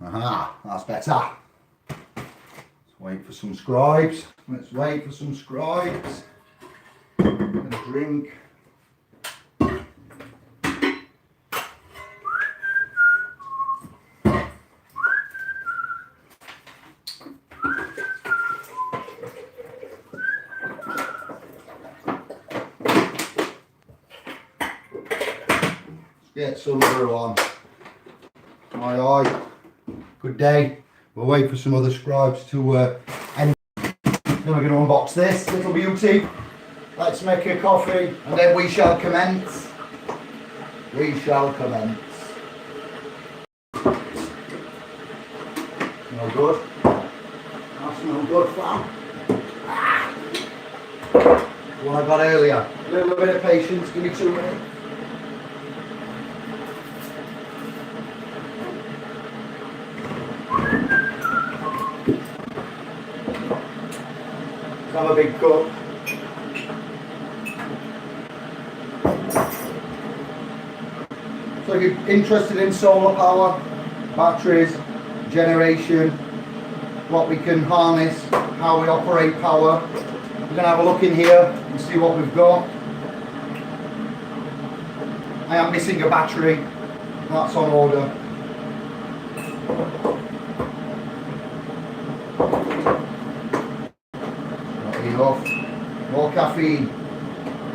Aha, that's better. Let's wait for some scribes. Let's wait for some scribes. And a drink. Get some brew on. Aye aye. Good day. We'll wait for some other scribes to end. Then we're going to unbox this little beauty. Let's make a coffee and then we shall commence. We shall commence. No good. That's no good, fam. What I got earlier. A little bit of patience. Give me 2 minutes. Have a big cup. So if you're interested in solar power, batteries, generation, what we can harness, how we operate power, we're going to have a look in here and see what we've got. I am missing a battery, that's on order. Enough. More caffeine.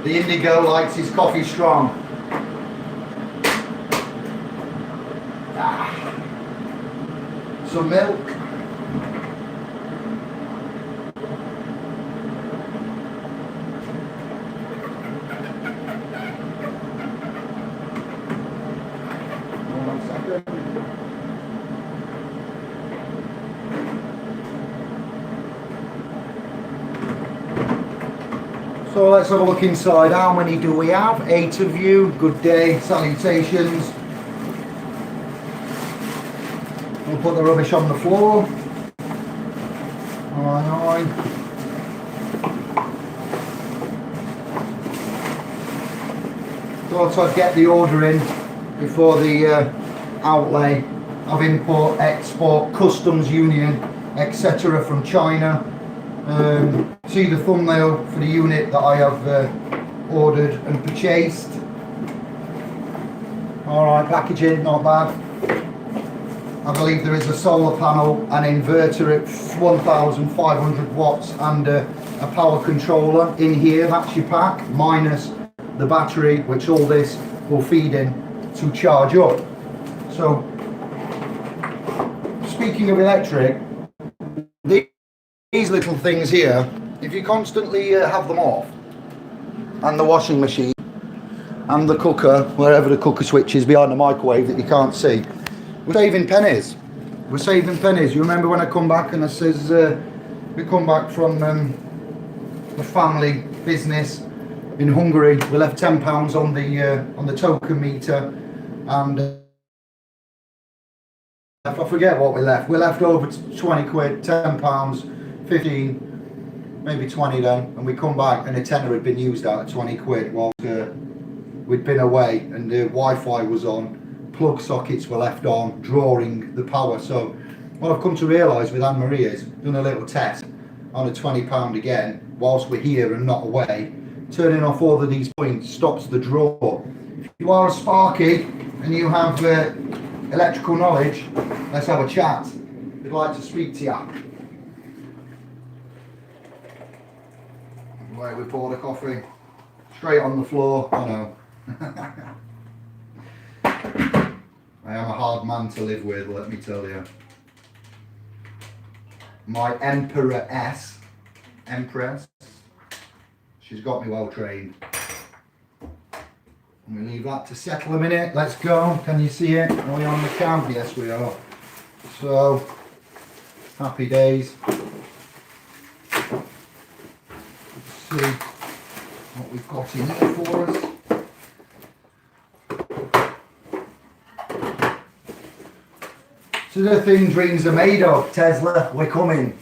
The indigo likes his coffee strong. Some milk. One second. So let's have a look inside. How many do we have? 8 of you. Good day. Salutations. We'll put the rubbish on the floor. Aye, aye. Thought I'd get the order in before the outlay of import, export, customs union, etc. from China. See the thumbnail for the unit that I have ordered and purchased. Alright, packaging, not bad. I believe there is a solar panel, an inverter at 1500 watts and a power controller in here. That's your pack, minus the battery, which all this will feed in to charge up. So, speaking of electric, these little things here, if you constantly have them off, and the washing machine, and the cooker, wherever the cooker switch is behind the microwave that you can't see, we're saving pennies. We're saving pennies. You remember when I come back and I says, we come back from the family business in Hungary, we left £10 on the token meter, and I forget what we left. We left over 20 quid, £10, 15, maybe 20 then, and we come back and a tenner had been used out at 20 quid while we'd been away, and the Wi-Fi was on, plug sockets were left on, drawing the power. So what I've come to realise with Anne-Marie is, done a little test on a £20 again, whilst we're here and not away, turning off all of these points stops the draw. If you are a Sparky and you have electrical knowledge, let's have a chat. We'd like to speak to you. Where we pour the coffee, straight on the floor. I know. I am a hard man to live with, let me tell you. My Empress, she's got me well trained. And we leave that to settle a minute. Let's go. Can you see it? Are we on the cam? Yes, we are. So, happy days. Let's see what we've got in here for us. So the thing dreams are made of. Tesla, we're coming.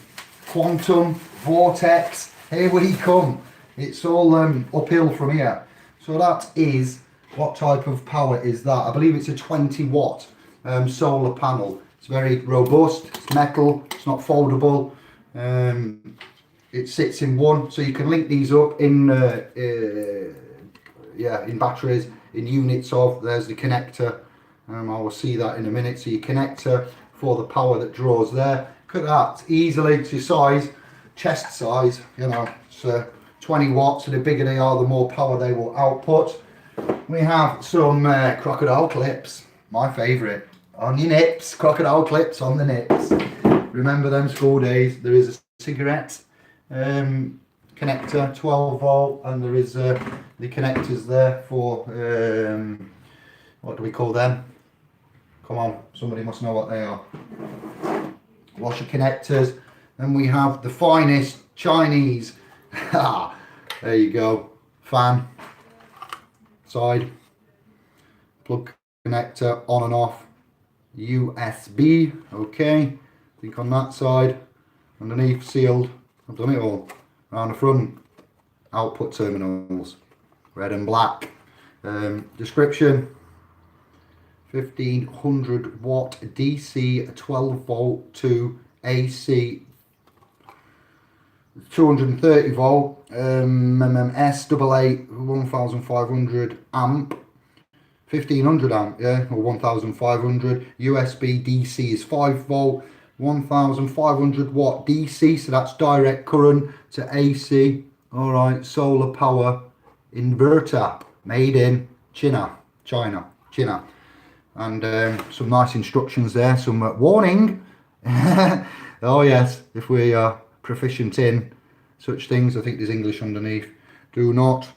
Quantum, vortex, here we come. It's all uphill from here. So that is, what type of power is that? I believe it's a 20 watt solar panel. It's very robust, it's metal, it's not foldable. It sits in one, so you can link these up in in batteries, in units of, there's the connector. I will see that in a minute. So your connector for the power that draws there. Look at that, easily, it's your size, chest size, you know, it's 20 watts, and the bigger they are, the more power they will output. We have some crocodile clips, my favourite, on your nips, crocodile clips on the nips. Remember them school days. There is a cigarette connector, 12 volt, and there is the connectors there for, what do we call them? Come on, somebody must know what they are. Washer connectors. Then we have the finest Chinese, there you go, fan, side, plug connector, on and off, USB, okay, I think on that side, underneath sealed, I've done it all, around the front, output terminals, red and black, description, 1500 watt DC, 12 volt to AC, 230 volt, MMS AA 1500 amp, 1500 amp, yeah, or 1500. USB DC is 5 volt, 1500 watt DC, so that's direct current to AC. All right, solar power inverter, made in China, and some nice instructions there. Some warning. Oh yes, if we are proficient in such things, I think there's English underneath. Do not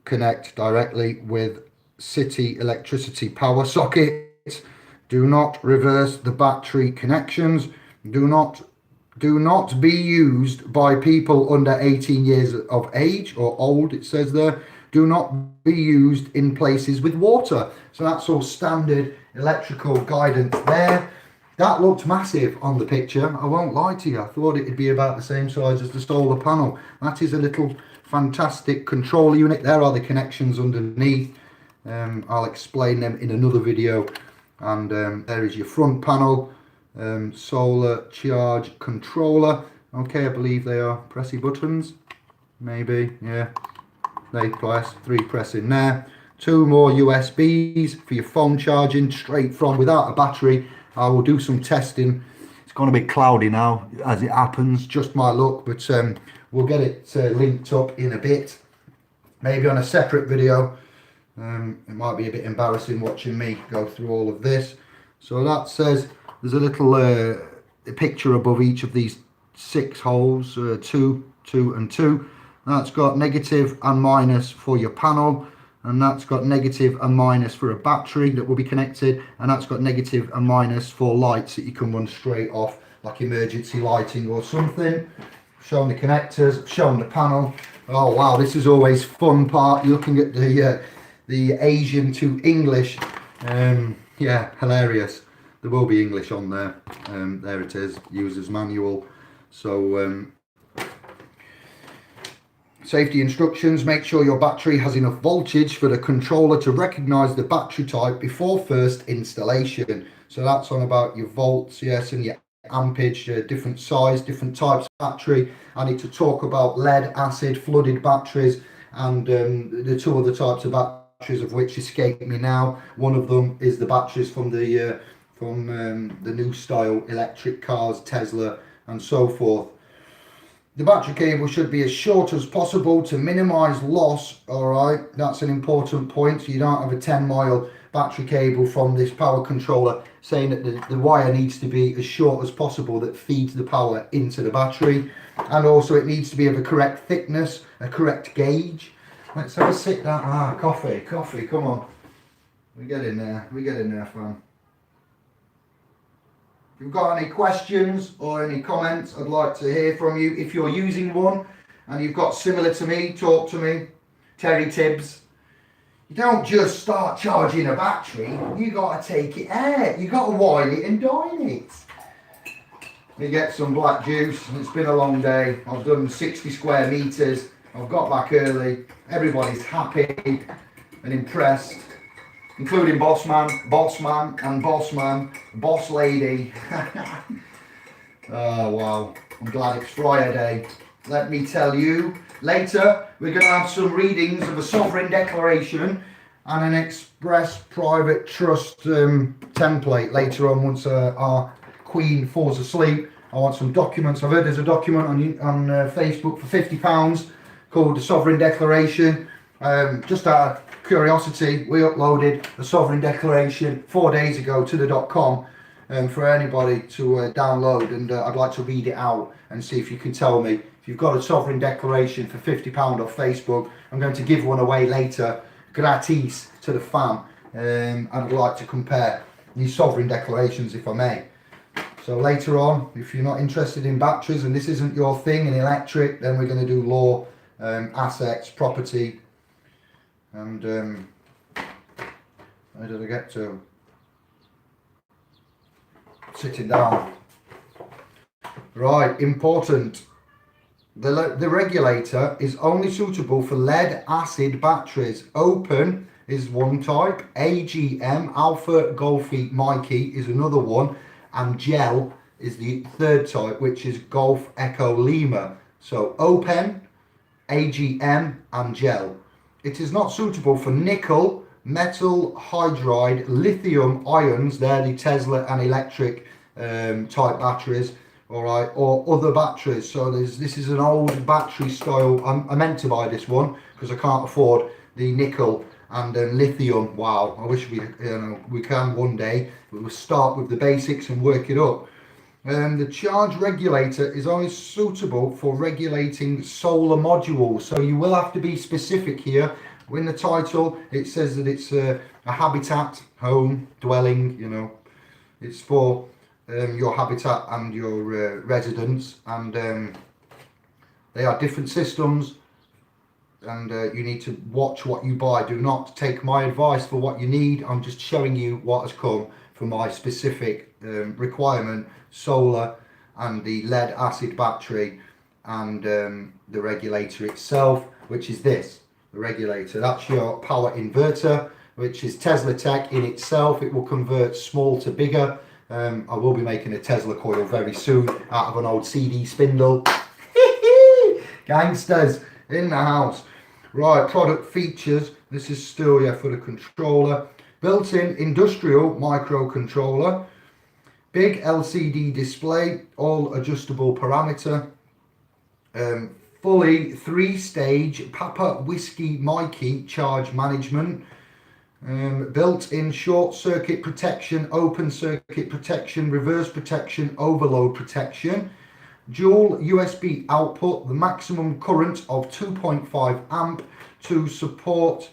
connect directly with city electricity power socket. Do not reverse the battery connections. Do not be used by people under 18 years of age or old, it says there. Do not be used in places with water. So that's all standard electrical guidance there. That looked massive on the picture, I won't lie to you. I thought it'd be about the same size as the solar panel. That is a little fantastic control unit. There are the connections underneath. I'll explain them in another video. And there is your front panel, solar charge controller. Okay, I believe they are pressy buttons, maybe, yeah. They press, 3 press in there. 2 more USBs for your phone charging straight from, without a battery. I will do some testing. It's going to be cloudy now as it happens, just my luck, but we'll get it linked up in a bit, maybe on a separate video. It might be a bit embarrassing watching me go through all of this. So that says there's a little picture above each of these 6 holes, 2, 2 and 2. That's got negative and minus for your panel, and that's got negative and minus for a battery that will be connected, and that's got negative and minus for lights that you can run straight off, like emergency lighting or something. Showing the connectors, showing the panel. Oh wow, this is always fun part. You're looking at the Asian to English. Yeah, hilarious. There will be English on there. There it is, user's manual. So safety instructions: make sure your battery has enough voltage for the controller to recognize the battery type before first installation. So that's on about your volts, yes, and your ampage, different size, different types of battery. I need to talk about lead acid flooded batteries, and the 2 other types of batteries, of which escape me now. One of them is the batteries from the new style electric cars, Tesla and so forth. The battery cable should be as short as possible to minimize loss. All right, that's an important point. So you don't have a 10-mile battery cable from this power controller, saying that the wire needs to be as short as possible that feeds the power into the battery. And also it needs to be of a correct thickness, a correct gauge. Let's have a sit down. Coffee, come on. We get in there, fam. If you've got any questions or any comments, I'd like to hear from you. If you're using one and you've got similar to me, talk to me. Terry Tibbs. You don't just start charging a battery, you got to take it out. You got to wine it and dine it. We get some black juice. It's been a long day. I've done 60 square meters. I've got back early. Everybody's happy and impressed. including boss man, and boss lady. Oh wow, I'm glad it's Friday. Let me tell you, later we're going to have some readings of a sovereign declaration and an express private trust template later on once our queen falls asleep. I want some documents. I've heard there's a document on Facebook for £50 called the Sovereign Declaration. Just out of curiosity, we uploaded the Sovereign Declaration 4 days ago to the .com for anybody to download, and I'd like to read it out and see if you can tell me if you've got a Sovereign Declaration for £50 off Facebook. I'm going to give one away later, gratis, to the fam, and I'd like to compare these Sovereign Declarations if I may. So later on, if you're not interested in batteries and this isn't your thing in electric, then we're going to do law, assets, property, and where did I get to? Sitting down. Right, important. The regulator is only suitable for lead acid batteries. Open is one type, AGM, Alpha Golfy Mikey is another one, and gel is the third type, which is Golf Echo Lima. So open, AGM and gel. It is not suitable for nickel, metal hydride, lithium ions, they're the Tesla and electric type batteries, all right, or other batteries. So this is an old battery style. I meant to buy this one because I can't afford the nickel and lithium. Wow, I wish we can one day. We'll start with the basics and work it up. The charge regulator is only suitable for regulating solar modules. So you will have to be specific here. In the title, it says that it's a habitat, home, dwelling, you know. It's for your habitat and your residence, and they are different systems, and you need to watch what you buy. Do not take my advice for what you need. I'm just showing you what has come for my specific requirement: solar and the lead acid battery, and the regulator itself, which is this, the regulator. That's your power inverter, which is Tesla tech in itself. It will convert small to bigger. I will be making a Tesla coil very soon out of an old CD spindle. Gangsters in the house. Right, product features. This is still, yeah, for the controller. Built-in industrial microcontroller. Big LCD display, all adjustable parameter. Fully 3-stage Papa Whiskey Mikey charge management. Built-in short circuit protection, open circuit protection, reverse protection, overload protection. Dual USB output, the maximum current of 2.5 amp to support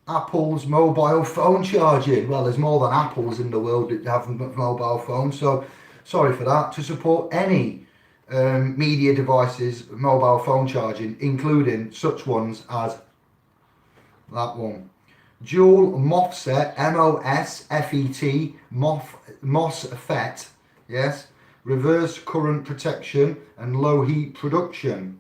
Apple's mobile phone charging. Well, there's more than Apples in the world that have mobile phones, so sorry for that. To support any media devices mobile phone charging, including such ones as that one. Dual MOSFET, MOSFET, MOSFET, yes, reverse current protection and low heat production.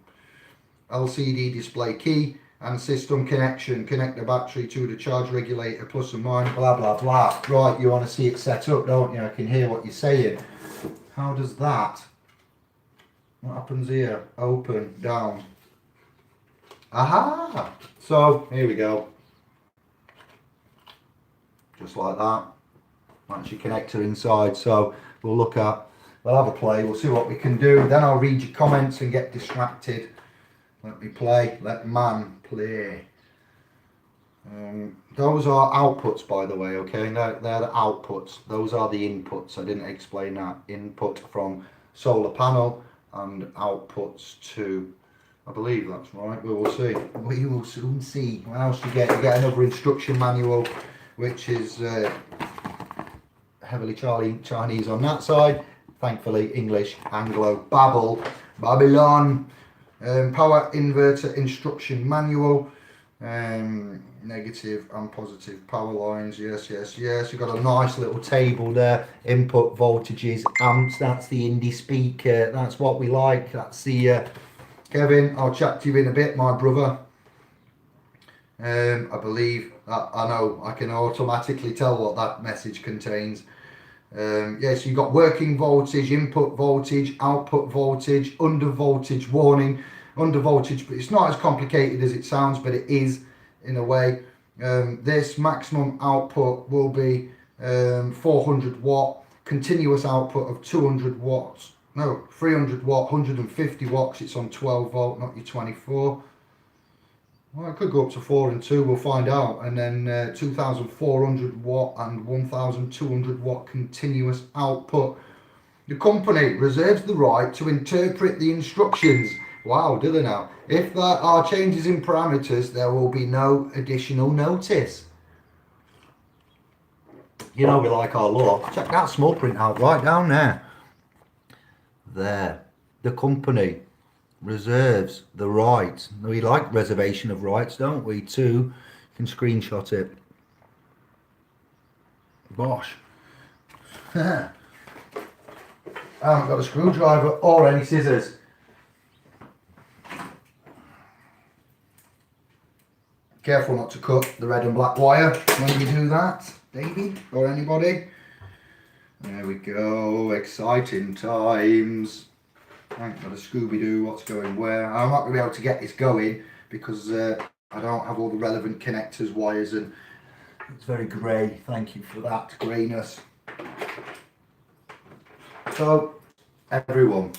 LCD display key and system connection. Connect the battery to the charge regulator, plus and minus, blah, blah, blah. Right, you want to see it set up, don't you? I can hear what you're saying. How does that? What happens here? Open, down. Aha! So, here we go. Just like that. That's your connector inside. So we'll have a play, we'll see what we can do. Then I'll read your comments and get distracted. Let me play, let man play. Those are outputs, by the way, okay? They're the outputs. Those are the inputs. I didn't explain that. Input from solar panel and outputs to, I believe that's right. We will see. We will soon see. What else you get? You get another instruction manual, which is heavily Chinese on that side. Thankfully, English, Anglo, Babylon. Power inverter instruction manual. Negative and positive power lines. Yes, yes, yes. You've got a nice little table there. Input voltages, amps. That's the indie speaker. That's what we like. That's the Kevin. I'll chat to you in a bit, my brother. I believe that I know I can automatically tell what that message contains. Yeah, so you've got working voltage, input voltage, output voltage, under voltage warning, under voltage, but it's not as complicated as it sounds, but it is in a way. This maximum output will be 400 watt, continuous output of 200 watts, no, 300 watt, 150 watts, it's on 12 volt, not your 24. Well, it could go up to 4 and 2, we'll find out. And then 2,400 watt and 1,200 watt continuous output. The company reserves the right to interpret the instructions. Wow, do they now? If there are changes in parameters, there will be no additional notice. You know we like our law. Check that small print out right down there. There. The company reserves the right. We like reservation of rights, don't we? Too. You can screenshot it. Bosh. I haven't got a screwdriver or any scissors. Careful not to cut the red and black wire when you do that, David, or anybody. There we go, exciting times. I ain't got a Scooby-Doo, what's going where. I'm not going to be able to get this going because I don't have all the relevant connectors, wires, and it's very grey. Thank you for that greyness. So, everyone,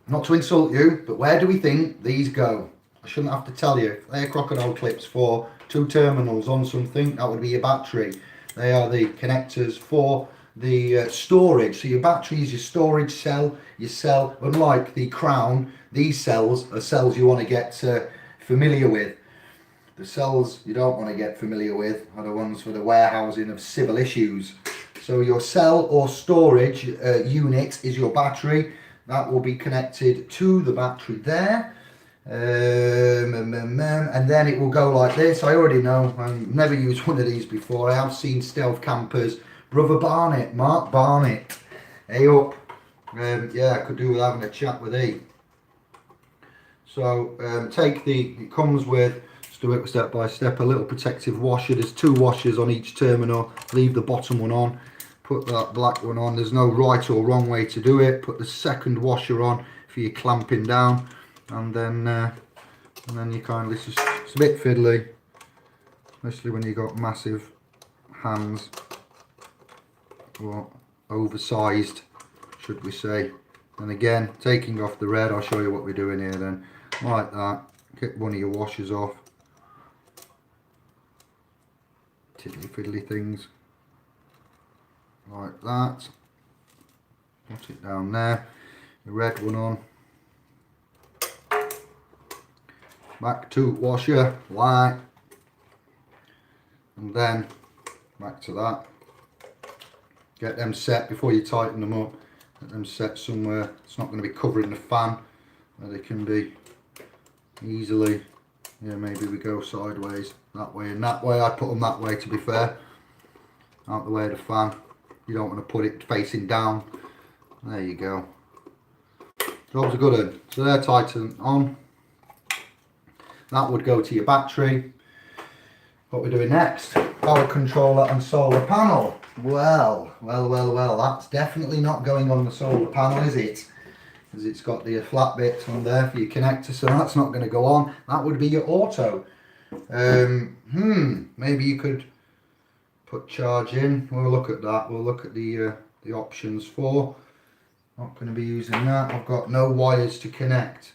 not to insult you, but where do we think these go? I shouldn't have to tell you. They're crocodile clips for 2 terminals on something. That would be your battery. They are the connectors for the storage. So your battery is your storage cell. Your cell, unlike the crown, these cells are cells you want to get familiar with. The cells you don't want to get familiar with are the ones for the warehousing of civil issues. So your cell or storage unit is your battery. That will be connected to the battery there. And then it will go like this. I already know, I've never used one of these before. I have seen stealth campers. Brother Barnett, Mark Barnett, hey up. Yeah, I could do with having a chat with he. So it comes with, let's do it step by step, a little protective washer. There's 2 washers on each terminal. Leave the bottom one on, put that black one on. There's no right or wrong way to do it. Put the second washer on for your clamping down, and then you kind of, it's a bit fiddly, especially when you've got massive hands, or oversized, should we say. And again, taking off the red, I'll show you what we're doing here then. Like that, get one of your washers off. Tiddly fiddly things. Like that. Put it down there. The red one on. Back to washer, light. And then back to that. Get them set before you tighten them up. Get them set somewhere. It's not going to be covering the fan, where they can be easily. Yeah, maybe we go sideways, that way and that way. I put them that way, to be fair, out the way of the fan. You don't want to put it facing down. There you go. Job's a good one. So they're tightened on. That would go to your battery. What we're doing next? Power controller and solar panel. Well, that's definitely not going on the solar panel, is it? Because it's got the flat bit on there for your connector, so that's not going to go on. That would be your auto. Maybe you could put charge in. We'll look at that. We'll look at the options for. Not going to be using that. I've got no wires to connect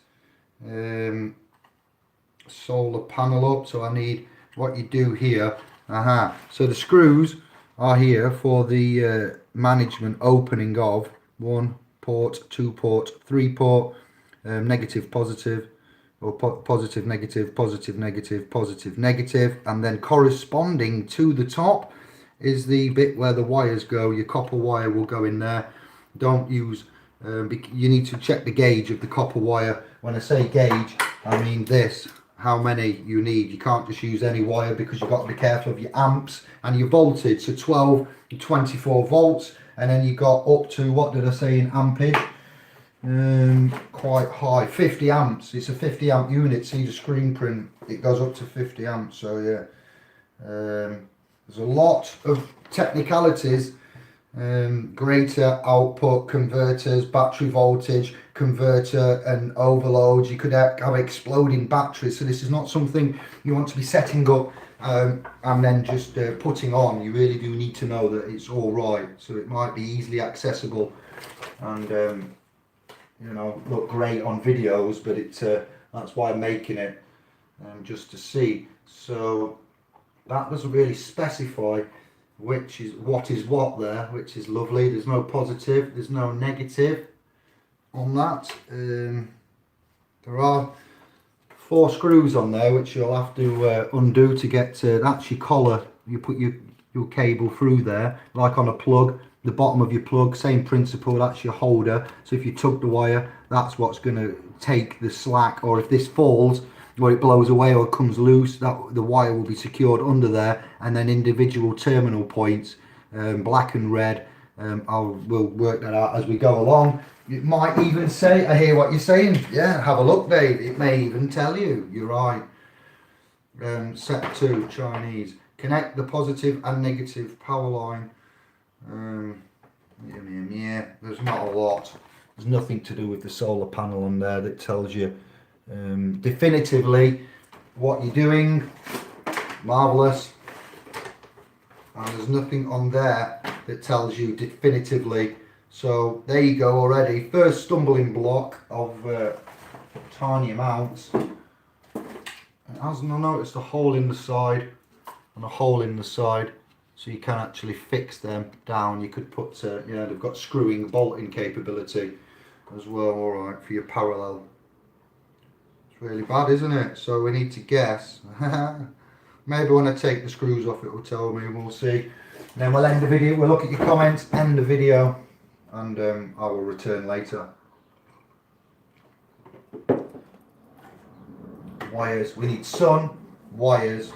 solar panel up, so I need what you do here. So the screws are here for the management opening of 1 port, 2 port, 3 port, negative positive, or positive negative, positive negative, positive negative, and then corresponding to the top is the bit where the wires go. Your copper wire will go in there. Don't use, you need to check the gauge of the copper wire. When I say gauge, I mean this, how many you need. You can't just use any wire because you've got to be careful of your amps and your voltage. So 12 and 24 volts, and then you got up to, what did I say in ampage? quite high, 50 amps. It's a 50 amp unit. See the screen print, it goes up to 50 amps. So yeah, there's a lot of technicalities. Greater output, converters, battery voltage converter and overloads. You could have exploding batteries, so this is not something you want to be setting up and then just putting on. You really do need to know that it's all right, so it might be easily accessible and you know, look great on videos, but it's that's why I'm making it, just to see. So that doesn't really specify which is what there, which is lovely. There's no positive, there's no negative on that. There are 4 screws on there which you'll have to undo to get to. That's your collar. You put your cable through there like on a plug. The bottom of your plug, same principle, that's your holder. So if you tug the wire, that's what's going to take the slack, or if this falls or it blows away or comes loose, that the wire will be secured under there. And then individual terminal points, black and red, we'll work that out as we go along. It might even say, I hear what you're saying, yeah, have a look, Dave. It may even tell you, you're right. Set 2, Chinese. Connect the positive and negative power line. Yeah, there's not a lot. There's nothing to do with the solar panel on there that tells you definitively what you're doing. Marvellous. And there's nothing on there that tells you definitively. So there you go already. First stumbling block of tiny amounts. It hasn't noticed a hole in the side and a hole in the side, so you can actually fix them down. You could put, yeah, they've got screwing, bolting capability as well. All right, for your parallel. It's really bad, isn't it? So we need to guess. Maybe when I take the screws off, it will tell me, and we'll see. And then we'll end the video. We'll look at your comments, end the video, and I will return later. Wires. We need sun, wires.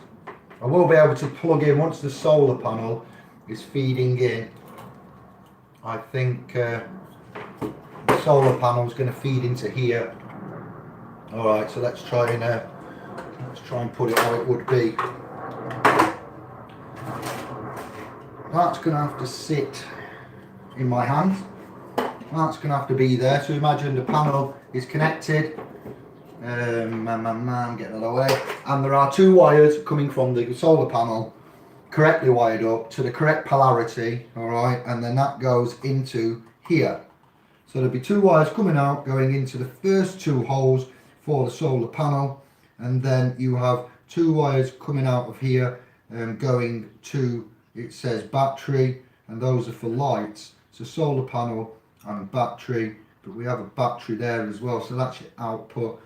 I will be able to plug in once the solar panel is feeding in. I think the solar panel is going to feed into here. All right, so let's try and put it how it would be. That's going to have to sit in my hand. That's going to have to be there. So imagine the panel is connected. Getting that away. And there are 2 wires coming from the solar panel, correctly wired up to the correct polarity. All right, and then that goes into here. So there'll be 2 wires coming out, going into the first 2 holes for the solar panel, and then you have 2 wires coming out of here, going to, it says battery, and those are for lights. So solar panel and battery, but we have a battery there as well, so that's your output.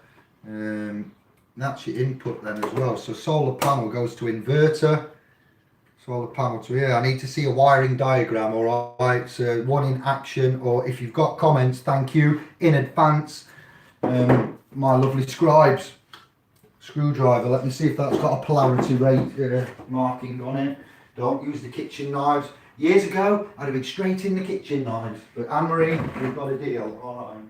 That's your input then as well. So solar panel goes to inverter, solar panel to here. I need to see a wiring diagram. All right, so one in action, or if you've got comments, thank you in advance, my lovely scribes. Screwdriver, let me see if that's got a polarity rate marking on it. Don't use the kitchen knives. Years ago I'd have been straight in the kitchen knives, but Anne-Marie, we've got a deal. All right.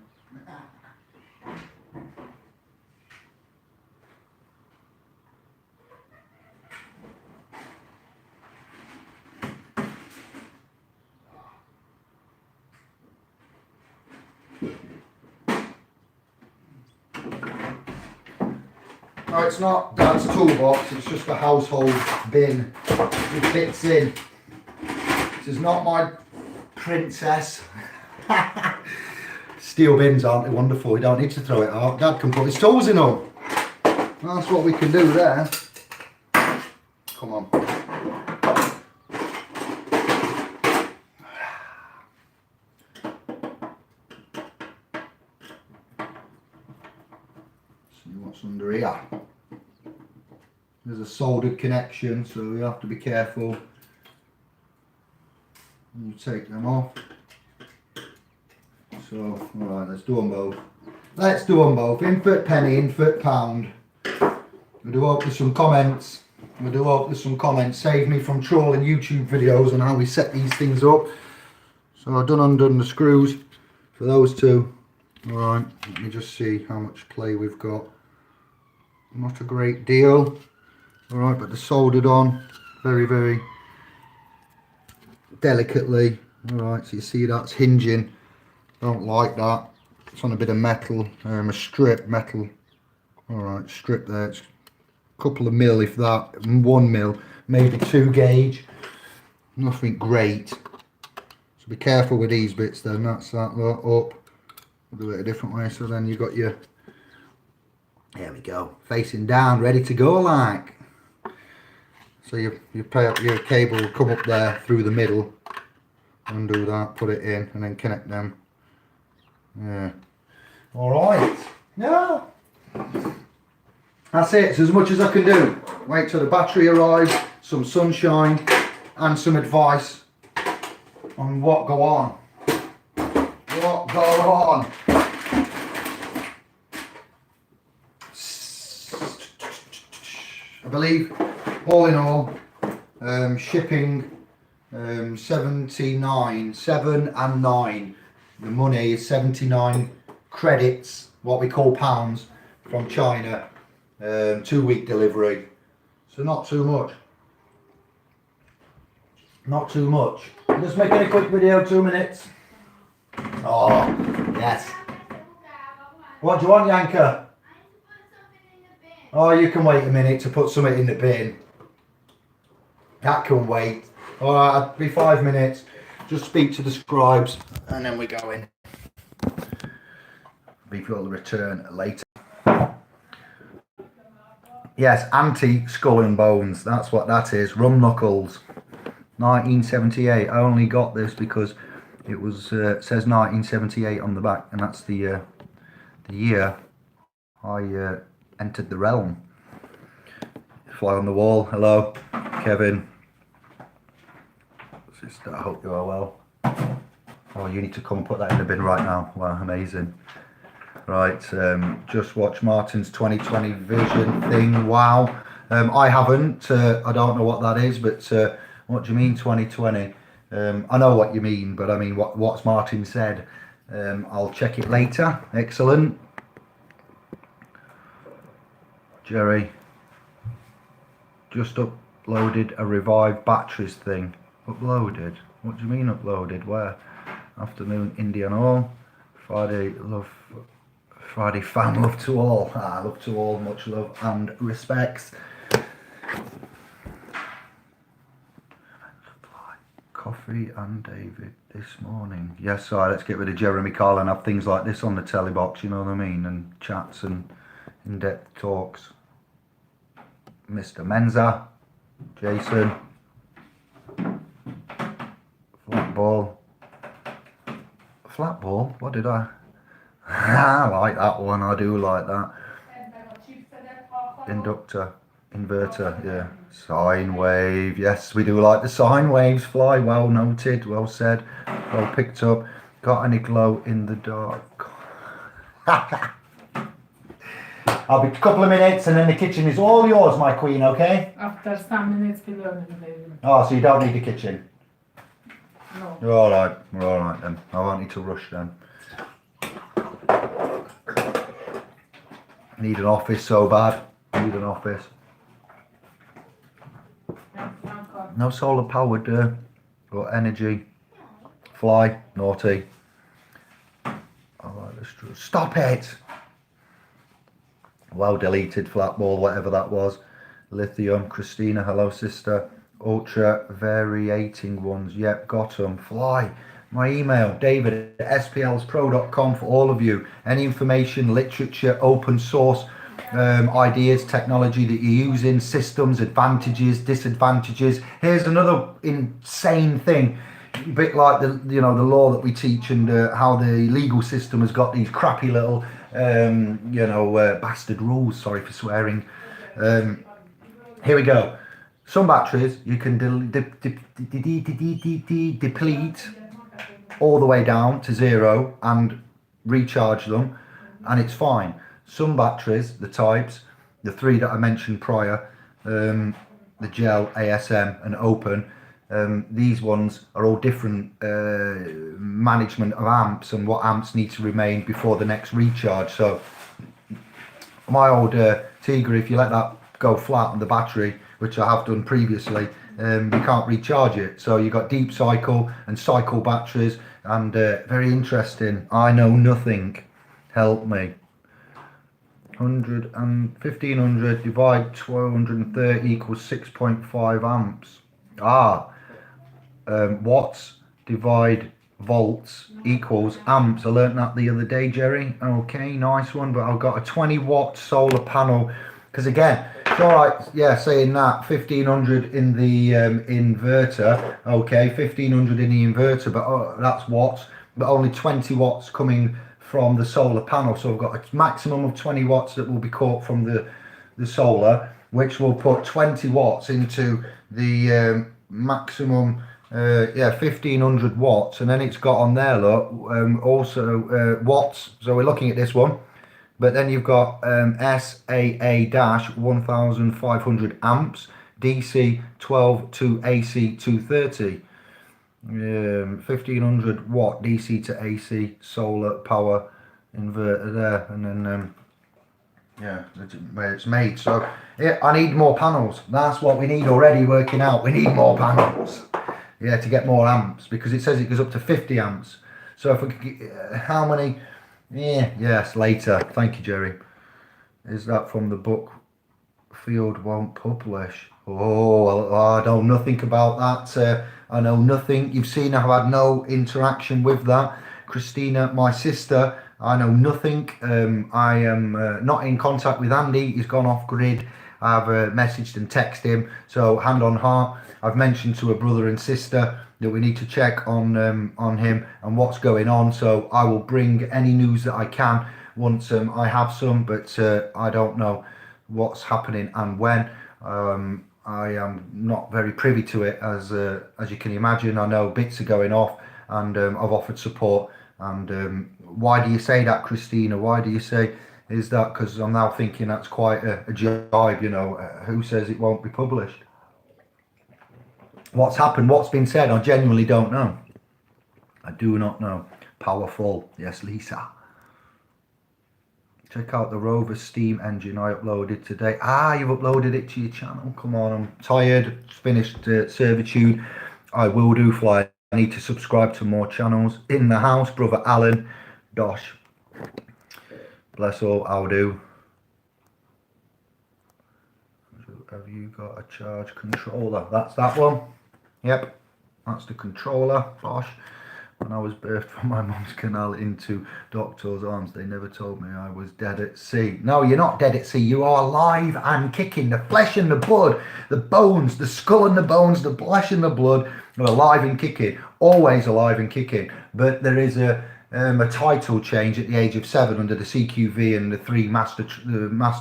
No, it's not Dad's toolbox, it's just a household bin. It fits in. This is not my princess. Steel bins, aren't they wonderful? You don't need to throw it out. Dad can put his tools in them. That's what we can do there. Come on. See what's under here. There's a soldered connection, so you have to be careful. You take them off. So, alright, let's do them both. Let's do them both. In foot penny, in foot pound. We do hope there's some comments. We do hope there's some comments. Save me from trolling YouTube videos on how we set these things up. So I've undone the screws for those 2. Right, let me just see how much play we've got. Not a great deal. Alright, but they're soldered on very, very delicately. Alright, so you see that's hinging. Don't like that. It's on a bit of metal, a strip metal. Alright, strip there. It's a couple of mil, if that, 1 mil, maybe 2 gauge. Nothing great. So be careful with these bits then. That's that lot up. We'll do it a different way. So then you've got your, there we go, facing down, ready to go like. So your cable will come up there through the middle. Undo that, put it in, and then connect them. Yeah. Alright. Yeah. That's it. It's as much as I can do. Wait till the battery arrives, some sunshine, and some advice on what go on. What go on. I believe, all in all, shipping 79, 7 and 9. The money is 79 credits, what we call pounds, from China. 2-week delivery. So not too much. Not too much. I'm just making a quick video, 2 minutes. Oh, yes. What do you want, Yanka? Oh, you can wait a minute to put something in the bin. That can wait. Alright, I'll be 5 minutes. Just speak to the scribes and then we go in. We'll return later. Yes, anti-skull and bones. That's what that is. Rum Knuckles. 1978. I only got this because it was says 1978 on the back, and that's the year I entered the realm. Fly on the wall. Hello, Kevin. Sister, I hope you are well. Oh, you need to come and put that in the bin right now. Wow, amazing. Right, just watch Martin's 2020 vision thing. Wow. I haven't. I don't know what that is, but what do you mean 2020? I know what you mean, but I mean what's Martin said. I'll check it later. Excellent. Jerry, just uploaded a revived batteries thing. Uploaded? What do you mean uploaded? Where? Afternoon Indian all. Friday love. Friday fam, love to all. Love to all, much love and respects. Coffee and David this morning. Yes, sorry, let's get rid of Jeremy Carl and have things like this on the telly box, you know what I mean? And chats and in-depth talks. Mr. Menza, Jason, flat ball. Flat ball? What did I? I like that one, I do like that. Inductor, inverter, yeah. Sine wave, yes, we do like the sine waves. Fly, well noted, well said, well picked up. Got any glow in the dark? I'll be a couple of minutes and then the kitchen is all yours, my queen, okay? After some minutes we learn maybe. Oh, so you don't need the kitchen? No. You're alright, we're alright then. I won't need to rush then. Need an office so bad. Need an office. No solar powered or energy. Fly, naughty. I like this. Stop it! Well deleted, flat ball, whatever that was. Lithium, Christina, hello sister. Ultra variating ones, yep, got them. Fly. My email, david at splspro.com for all of you. Any information, literature, open source, ideas, technology that you're using, systems, advantages, disadvantages. Here's another insane thing, a bit like the the law that we teach and how the legal system has got these crappy little bastard rules. Sorry for swearing. Here we go. Some batteries you can deplete all the way down to 0 and recharge them, and it's fine. Some batteries, the types, the 3 that I mentioned prior, the gel, ASM and open, these ones are all different management of amps and what amps need to remain before the next recharge. So my old Tiger, if you let that go flat on the battery, which I have done previously, you can't recharge it. So you've got deep cycle and cycle batteries, and very interesting. I know nothing. Help me. 1500 divide 1230 equals 6.5 amps. Watts divide volts equals amps. I learnt that the other day, Jerry. Okay, nice one. But I've got a 20-watt solar panel, because again, it's all right, yeah, saying that 1500 in the inverter. Okay, 1500 in the inverter, but that's watts, but only 20 watts coming from the solar panel. So I've got a maximum of 20 watts that will be caught from the solar, which will put 20 watts into the maximum 1500 watts. And then it's got on there, look, also watts. So we're looking at this one, but then you've got SAA-1500 amps, DC 12 to AC 230. 1500 watt DC to AC solar power inverter there, and then that's where it's made. So yeah, I need more panels. That's what we need already working out. We need more panels, to get more amps, because it says it goes up to 50 amps. So if we could get, how many? Yes, later. Thank you, Jerry. Is that from the book Field Won't Publish? I know nothing about that. I know nothing. You've seen I've had no interaction with that. Christina, my sister, I know nothing. I am not in contact with Andy. He's gone off grid. I've messaged and texted him. So hand on heart, I've mentioned to a brother and sister that we need to check on him and what's going on. So I will bring any news that I can once I have some, but I don't know what's happening and when. I am not very privy to it, as you can imagine. I know bits are going off, and I've offered support. And why do you say that, Christina? Why do you say is that? Because I'm now thinking that's quite a jibe, who says it won't be published? What's happened, what's been said, I genuinely don't know. I do not know. Powerful. Yes, Lisa. Check out the Rover steam engine I uploaded today. You've uploaded it to your channel. Come on, I'm tired. Finished servitude. I will do fly. I need to subscribe to more channels. In the house, brother Alan. Dosh. Bless all, I'll do. Have you got a charge controller? That's that one. Yep, that's the controller. Bosh. When I was birthed from my mum's canal into doctor's arms, they never told me I was dead at sea. No, you're not dead at sea. You are alive and kicking. The flesh and the blood, the bones, the skull and the bones, the flesh and the blood are alive and kicking. Always alive and kicking. But there is a title change at the age of 7 under the CQV and the 3 master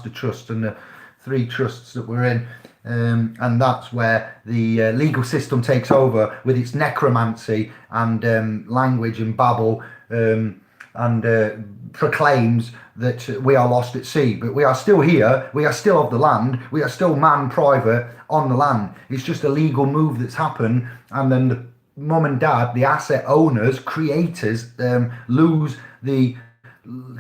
trusts and the 3 trusts that we're in. And that's where the legal system takes over with its necromancy and language and babble, and proclaims that we are lost at sea. But we are still here, we are still of the land, we are still man private on the land. It's just a legal move that's happened, and then the mum and dad, the asset owners, creators, lose the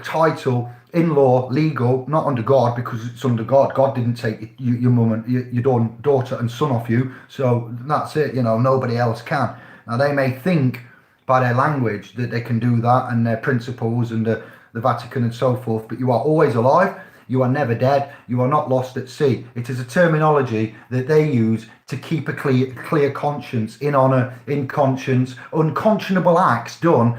title in law, legal, not under God, because it's under God. God didn't take your mum and your daughter and son off you, so that's it. Nobody else can. Now they may think by their language that they can do that and their principles and the Vatican and so forth, but you are always alive. You are never dead. You are not lost at sea. It is a terminology that they use to keep a clear conscience, in honour, in conscience, unconscionable acts done.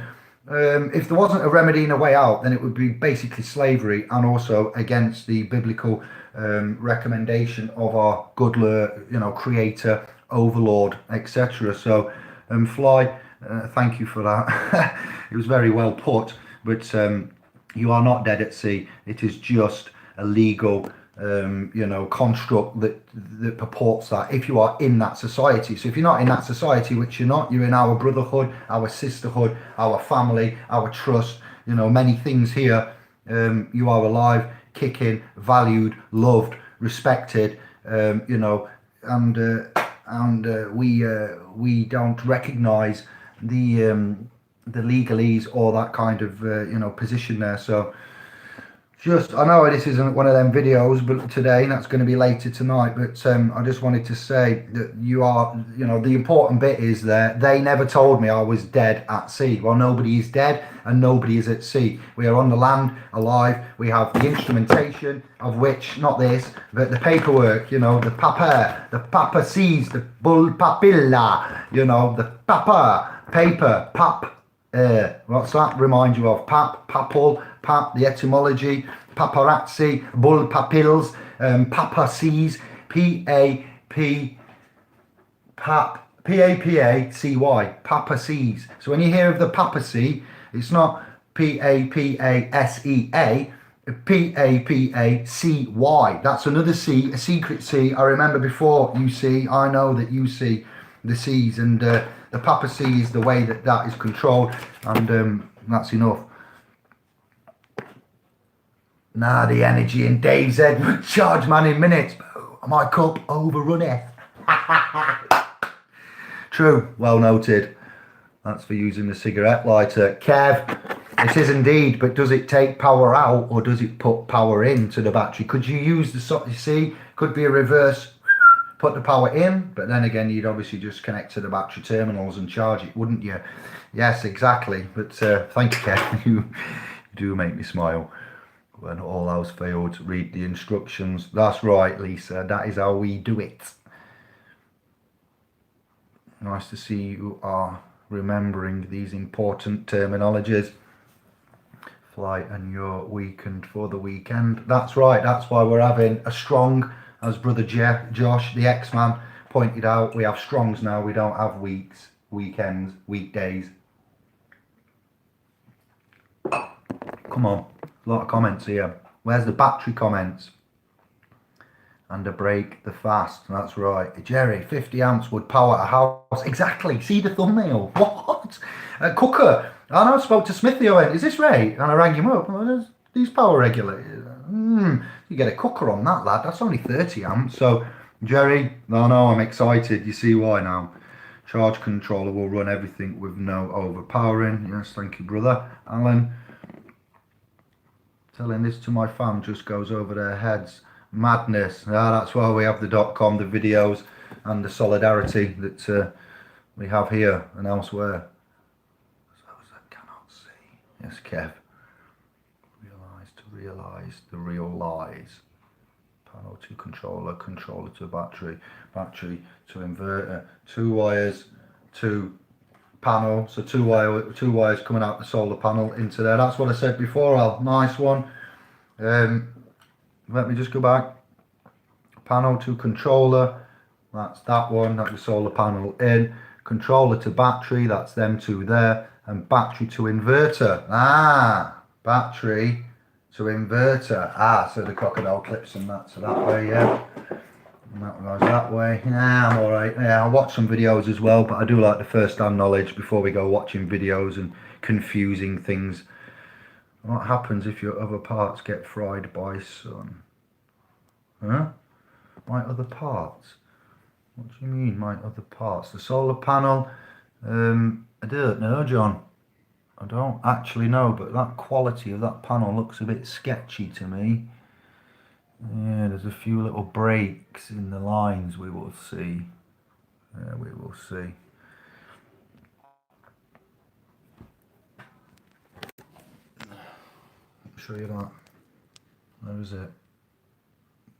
If there wasn't a remedy and a way out, then it would be basically slavery, and also against the biblical recommendation of our good, creator, overlord, etc. So, Fly, thank you for that. It was very well put, but you are not dead at sea. It is just a legal construct that purports that if you are in that society. So if you're not in that society, which you're not, you're in our brotherhood, our sisterhood, our family, our trust, many things here. You are alive, kicking, valued, loved, respected, and we don't recognize the the legalese or that kind of position there. So just, I know this isn't one of them videos, but today, and that's going to be later tonight, but I just wanted to say that you are, the important bit is that they never told me I was dead at sea. Well, nobody is dead and nobody is at sea. We are on the land, alive. We have the instrumentation, of which, not this, but the paperwork, the papa sees, the bull papilla, the papa, paper, pap, what's that remind you of? Papal, the etymology, paparazzi, bull papills, papa sees, P-A-P, P-A-P-A-C-Y, papacy. So when you hear of the papacy, it's not P-A-P-A-S-E-A, P-A-P-A-C-Y. That's another C, a secret C. I remember before you see, I know that you see the C's, and the papacy is the way that is controlled, and that's enough. Nah, the energy in Dave's head would charge man in minutes. My cup overrunneth. True, well noted. That's for using the cigarette lighter. Kev, it is indeed, but does it take power out or does it put power into the battery? Could you use the, you see, could be a reverse, put the power in, but then again, you'd obviously just connect to the battery terminals and charge it, wouldn't you? Yes, exactly. But thank you, Kev. You do make me smile. When all else failed, read the instructions. That's right, Lisa. That is how we do it. Nice to see you are remembering these important terminologies. Flight and your weekend for the weekend. That's right. That's why we're having a strong, as brother Josh, the X-Man, pointed out. We have strongs now. We don't have weeks, weekends, weekdays. Come on. A lot of comments here. Where's the battery comments? And a break the fast. That's right. Jerry, 50 amps would power a house. Exactly. See the thumbnail. What? A cooker. I know I spoke to Smithy. I went, is this right? And I rang him up. Well, these power regulators. You get a cooker on that, lad. That's only 30 amps. So, Jerry, no, I'm excited. You see why now. Charge controller will run everything with no overpowering. Yes, thank you, brother. Alan. Telling this to my fam just goes over their heads. Madness. That's why we have the .com, the videos, and the solidarity that we have here and elsewhere. Those that cannot see. Yes, Kev. Realise the real lies. Panel to controller, controller to battery, battery to inverter, 2 wires to panel, so two wires coming out the solar panel into there. That's what I said before, Al. Nice one. Let me just go back. Panel to controller, that's that one, that's the solar panel in. Controller to battery, that's them two there. And battery to inverter. Battery to inverter. So the crocodile clips and that, so that way, yeah. And that goes that way. I'm alright. Yeah, I watch some videos as well, but I do like the first-hand knowledge before we go watching videos and confusing things. What happens if your other parts get fried by sun? Huh? My other parts? What do you mean, my other parts? The solar panel? I don't know, John. I don't actually know, but that quality of that panel looks a bit sketchy to me. Yeah, there's a few little breaks in the lines, we will see. Yeah, we will see. I'll show you that. Where is it?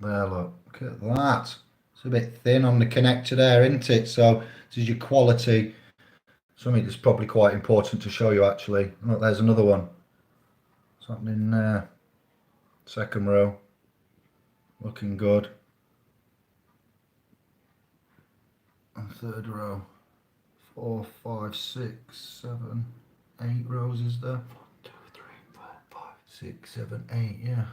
There, look at that. It's a bit thin on the connector there, isn't it? So this is your quality. Something that's probably quite important to show you, actually. Look, there's another one. What's happening there? Second row. Looking good. And third row. 4, 5, 6, 7, 8 rows is there? 1, 2, 3, 4, 5, 6, 7, 8, yeah.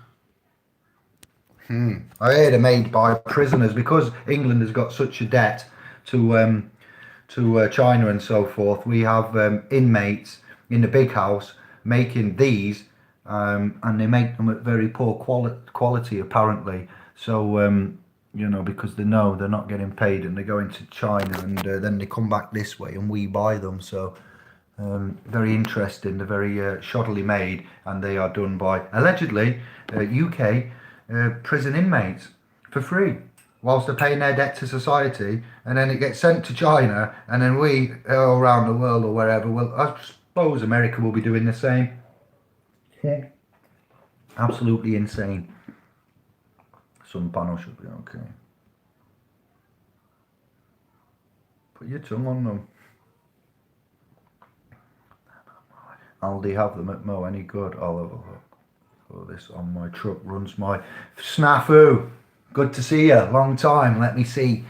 I heard they're made by prisoners because England has got such a debt to China and so forth. We have inmates in the big house making these, and they make them at very poor quality apparently. So you know, because they know they're not getting paid and they go into China and then they come back this way and we buy them. So Very interesting. They're very shoddily made, and they are done by allegedly UK prison inmates for free, whilst they're paying their debt to society, and then it gets sent to China, and then we all around the world or wherever. Well, I suppose America will be doing the same. Yeah. Absolutely insane. Sun panel should be okay. Put your tongue on them. Aldi have them at Mo, any good? I'll have a look. Oh, this on my truck runs my snafu. Good to see you, long time. Let me see.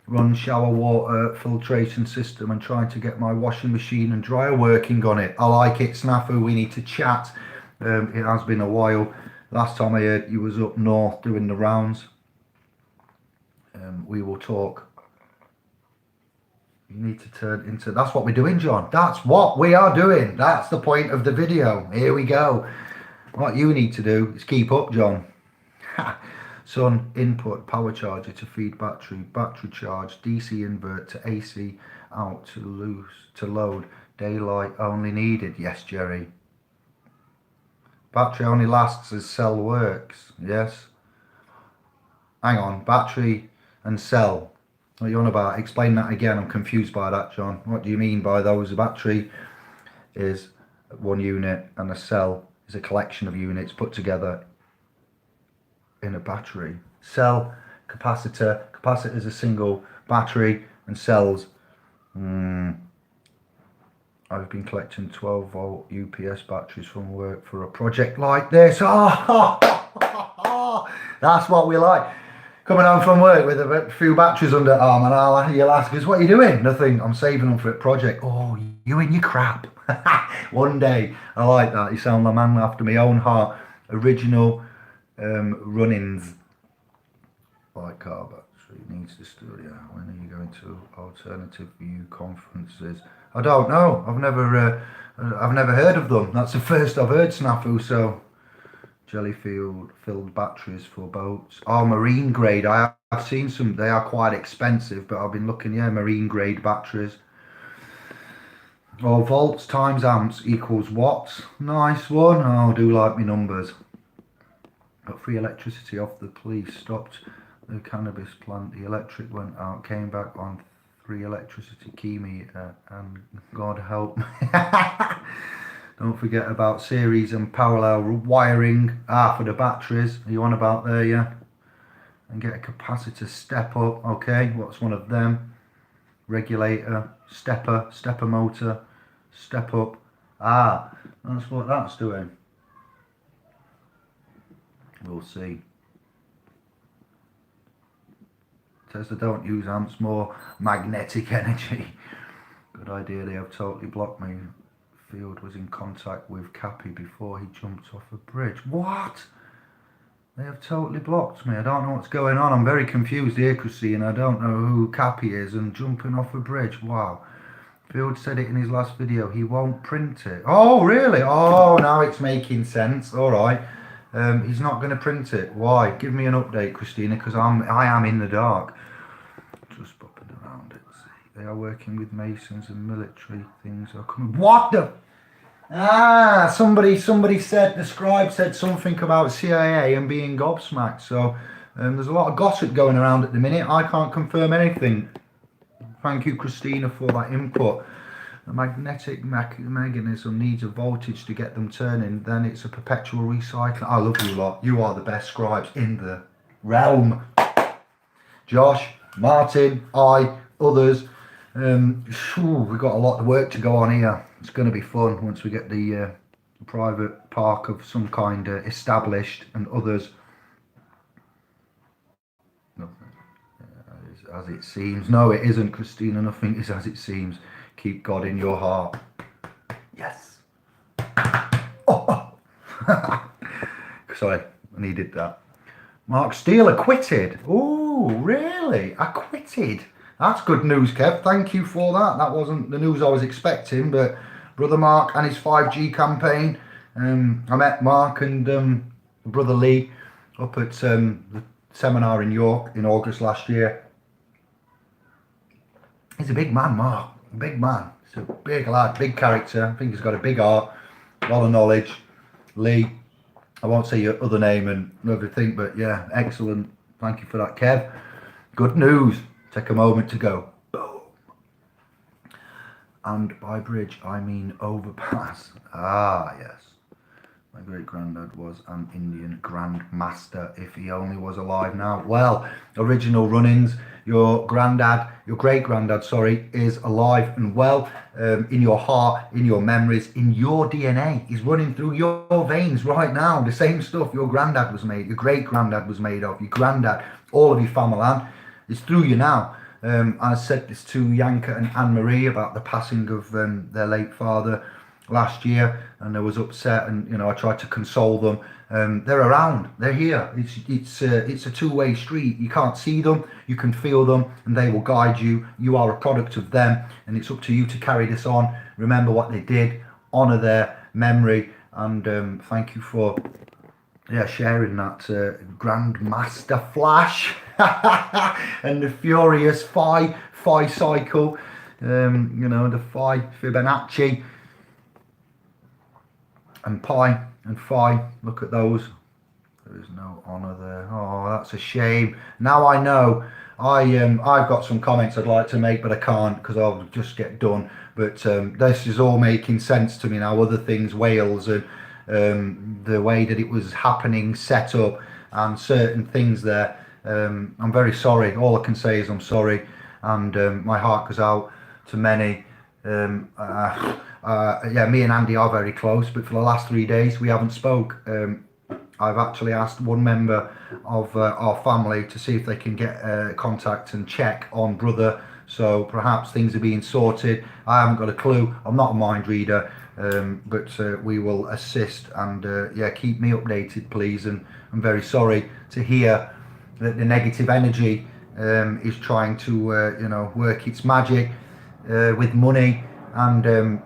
Run shower water filtration system and trying to get my washing machine and dryer working on it. I like it, snafu. We need to chat. It has been a while. Last time I heard you was up north doing the rounds. We will talk. You need to turn into, that's what we're doing, John. That's what we are doing. That's the point of the video. Here we go. What you need to do is keep up, John. Sun, input, power charger to feed battery charge, DC invert to AC, out to load, daylight only needed. Yes, Jerry. Battery only lasts as cell works. Yes. Hang on, battery and cell. What are you on about? Explain that again. I'm confused by that, John. What do you mean by those? A battery is one unit and a cell is a collection of units put together in a battery. Cell, capacitor. Capacitor is a single battery, and cells. I've been collecting 12-volt UPS batteries from work for a project like this. Oh, that's what we like. Coming home from work with a few batteries under arm, and you'll ask us, what are you doing? Nothing, I'm saving them for a project. Oh, you and your crap. One day. I like that. You sound like a man after my own heart. Original run-ins. Like car battery needs the studio. When are you going to alternative view conferences? I don't know. I've never heard of them. That's the first I've heard, snafu. So jelly filled batteries for boats. Oh, marine grade. I've seen some. They are quite expensive, but I've been looking. Yeah, marine grade batteries. Oh, volts times amps equals watts. Nice one. Oh, I do like me numbers. Got free electricity off the police. Stopped the cannabis plant. The electric went out. Came back on. Free electricity key meter, and God help me. Don't forget about series and parallel wiring. For the batteries. Are you on about there? Yeah. And get a capacitor step up. Okay, what's one of them? Regulator, stepper motor, step up. That's what that's doing. We'll see. Tesla don't use amps, more magnetic energy. Good idea. They have totally blocked me. Field was in contact with Cappy before he jumped off a bridge. What? They have totally blocked me. I don't know what's going on. I'm very confused here, Christine. I don't know who Cappy is and jumping off a bridge. Wow. Field said it in his last video. He won't print it. Oh, really? Oh, now it's making sense. All right. He's not going to print it. Why? Give me an update, Christina, because I am in the dark. Just popping around it. See, they are working with masons and military things are coming. What the? Somebody said, the scribe said something about CIA and being gobsmacked. So there's a lot of gossip going around at the minute. I can't confirm anything. Thank you, Christina, for that input. A magnetic mechanism needs a voltage to get them turning. Then it's a perpetual recycling. I love you lot. You are the best scribes in the realm. Josh, Martin, others. We've got a lot of work to go on here. It's going to be fun once we get the private park of some kind established, and others. Nothing is as it seems. No, it isn't, Christina. Nothing is as it seems. Keep God in your heart. Yes. Oh. Sorry, I needed that. Mark Steele acquitted. Oh, really? Acquitted. That's good news, Kev. Thank you for that. That wasn't the news I was expecting, but Brother Mark and his 5G campaign. I met Mark and Brother Lee up at the seminar in York in August last year. He's a big man, Mark. Big man. He's a big lad, big character. I think he's got a big heart, a lot of knowledge. Lee, I won't say your other name and everything, but yeah, excellent. Thank you for that, Kev. Good news. Take a moment to go. Boom. And by bridge, I mean overpass. Ah, yes. My great granddad was an Indian Grand Master. If he only was alive now. Well, original runnings. Your granddad, your great granddad, sorry, is alive and well, in your heart, in your memories, in your DNA. He's running through your veins right now. The same stuff your granddad was made, your great granddad was made of, your granddad, all of your family. It's through you now. I said this to Yanka and Anne Marie about the passing of their late father last year, and I was upset, and you know, I tried to console them. They're around, they're here. It's a two-way street. You can't see them, you can feel them, and they will guide you. You are a product of them, and it's up to you to carry this on. Remember what they did, honor their memory, and thank you for sharing that Grandmaster Flash and the furious Phi cycle. The Phi Fibonacci and Pi and Phi. Look at those. There is no honour there. Oh, that's a shame. Now I know. I've got some comments I'd like to make, but I can't because I'll just get done. But this is all making sense to me now. Other things, Wales and the way that it was happening, set up, and certain things there. I'm very sorry. All I can say is I'm sorry, and my heart goes out to many. Me and Andy are very close, but for the last 3 days we haven't spoke. I've actually asked one member of our family to see if they can get contact and check on brother, so perhaps things are being sorted. I haven't got a clue. I'm not a mind reader, but we will assist, and keep me updated, please. And I'm very sorry to hear that the negative energy is trying to work its magic with money and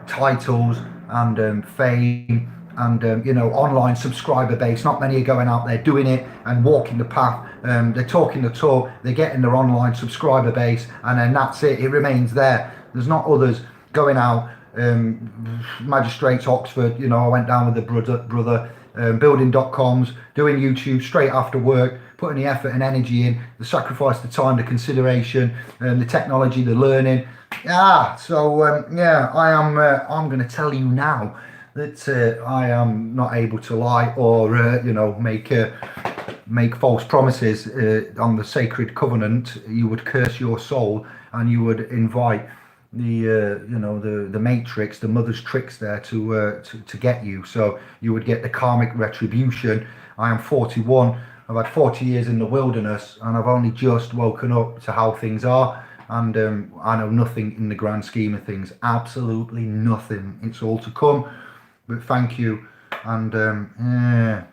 titles and fame and online subscriber base. Not many are going out there doing it and walking the path. They're talking the talk, they're getting their online subscriber base, and then that's it. It remains there. There's not others going out. Magistrates Oxford, I went down with the brother building .coms, doing YouTube straight after work, putting the effort and energy in, the sacrifice, the time, the consideration, the technology, the learning. I'm going to tell you now that I am not able to lie or make false promises on the sacred covenant. You would curse your soul, and you would invite the matrix, the mother's tricks there to get you. So you would get the karmic retribution. I am 41. I've had 40 years in the wilderness, and I've only just woken up to how things are. And I know nothing in the grand scheme of things. Absolutely nothing. It's all to come. But thank you. And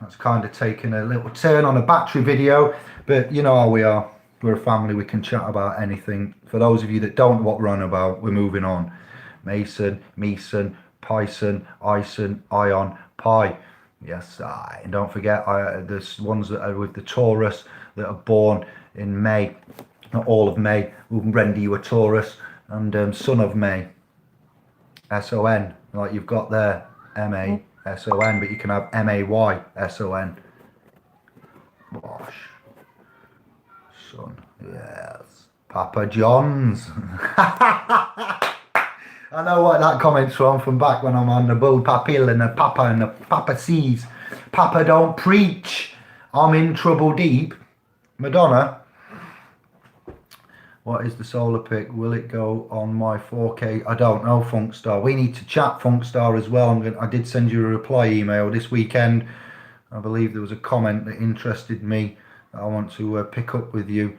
that's kind of taken a little turn on a battery video. But you know how we are. We're a family. We can chat about anything. For those of you that don't know what we're on about, we're moving on. Mason, Meson, Pyson, Ison, Ion, Pi. Yes, and don't forget, there's ones that are with the Taurus that are born in May. Not all of May will render you a Taurus, and son of May, S-O-N, like you've got there, M-A-S-O-N, but you can have M-A-Y-S-O-N. Bosh. Son, yes. Papa John's. I know what that comment's from back when I'm on the Bull Papil and the Papa sees. Papa don't preach. I'm in trouble deep. Madonna. What is the solar pick? Will it go on my 4K? I don't know, Funkstar. We need to chat, Funkstar, as well. I did send you a reply email this weekend. I believe there was a comment that interested me that I want to pick up with you.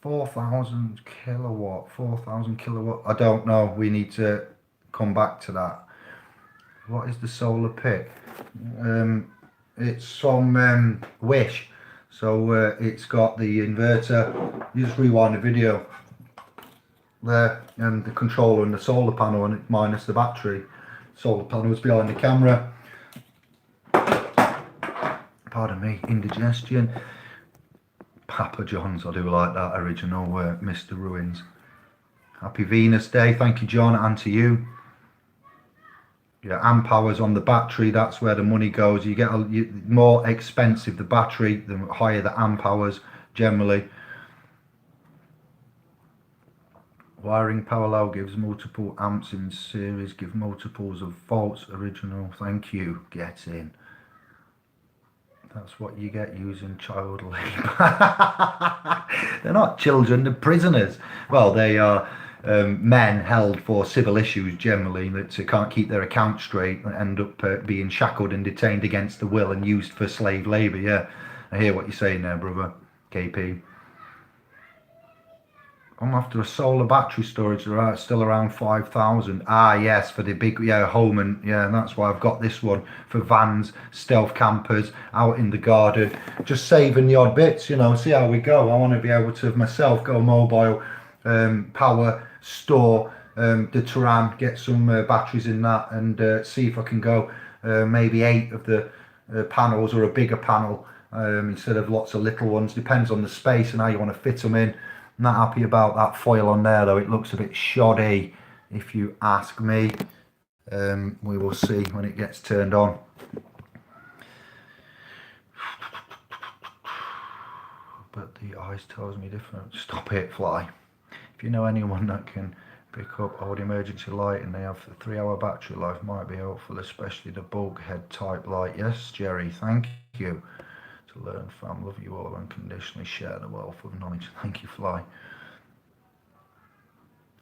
4,000 kilowatt, 4,000 kilowatt. I don't know. We need to come back to that. What is the solar pick? It's from Wish. So it's got the inverter. You just rewind the video there, and the controller and the solar panel, and it minus the battery. Solar panel is behind the camera. Pardon me, indigestion. Papa John's, I do like that original Mr. Ruins. Happy Venus Day. Thank you, John, and to you. Yeah, amp hours on the battery, that's where the money goes. You get more expensive the battery, the higher the amp hours generally. Wiring parallel gives multiple amps in series, give multiples of volts. Original, thank you. Get in. That's what you get using child labour. They're not children, they're prisoners. Well, they are men held for civil issues generally that can't keep their account straight and end up being shackled and detained against the will and used for slave labour. Yeah, I hear what you're saying there, brother. KP. I'm after a solar battery storage. They're still around 5,000. Ah, yes, for the big, yeah, home, and yeah, and that's why I've got this one for vans, stealth campers, out in the garden, just saving the odd bits, you know. See how we go. I want to be able to myself go mobile, power, store the Turan, get some batteries in that, and see if I can go maybe 8 of the panels or a bigger panel instead of lots of little ones. Depends on the space and how you want to fit them in. I'm not happy about that foil on there though. It looks a bit shoddy if you ask me. We will see when it gets turned on. But the eyes tells me different. Stop it, fly. If you know anyone that can pick up old emergency light and they have a 3-hour battery life, might be helpful, especially the bulkhead type light. Yes, Jerry, thank you. To learn from, love you all unconditionally, share the wealth of knowledge. Thank you, Fly.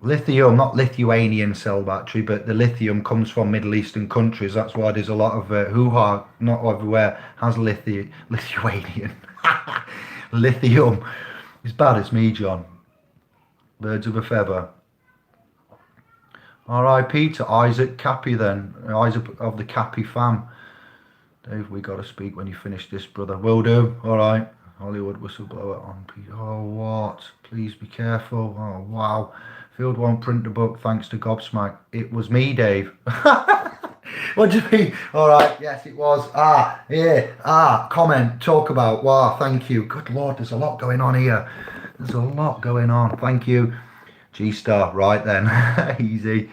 Lithium, not Lithuanian cell battery, but the lithium comes from Middle Eastern countries. That's why there's a lot of hoo-ha. Not everywhere has Lithuanian. Lithium. As bad as me, John. Birds of a feather. R.I.P. to Isaac Cappy then. Isaac of the Cappy fam. Dave, we got to speak when you finish this, brother. Will do. All right. Hollywood whistleblower on. Oh, what? Please be careful. Oh, wow. Field won't print the book thanks to Gobsmack. It was me, Dave. What do you mean? All right. Yes, it was. Comment. Talk about. Wow. Thank you. Good Lord. There's a lot going on here. There's a lot going on. Thank you. G-Star. Right then. Easy.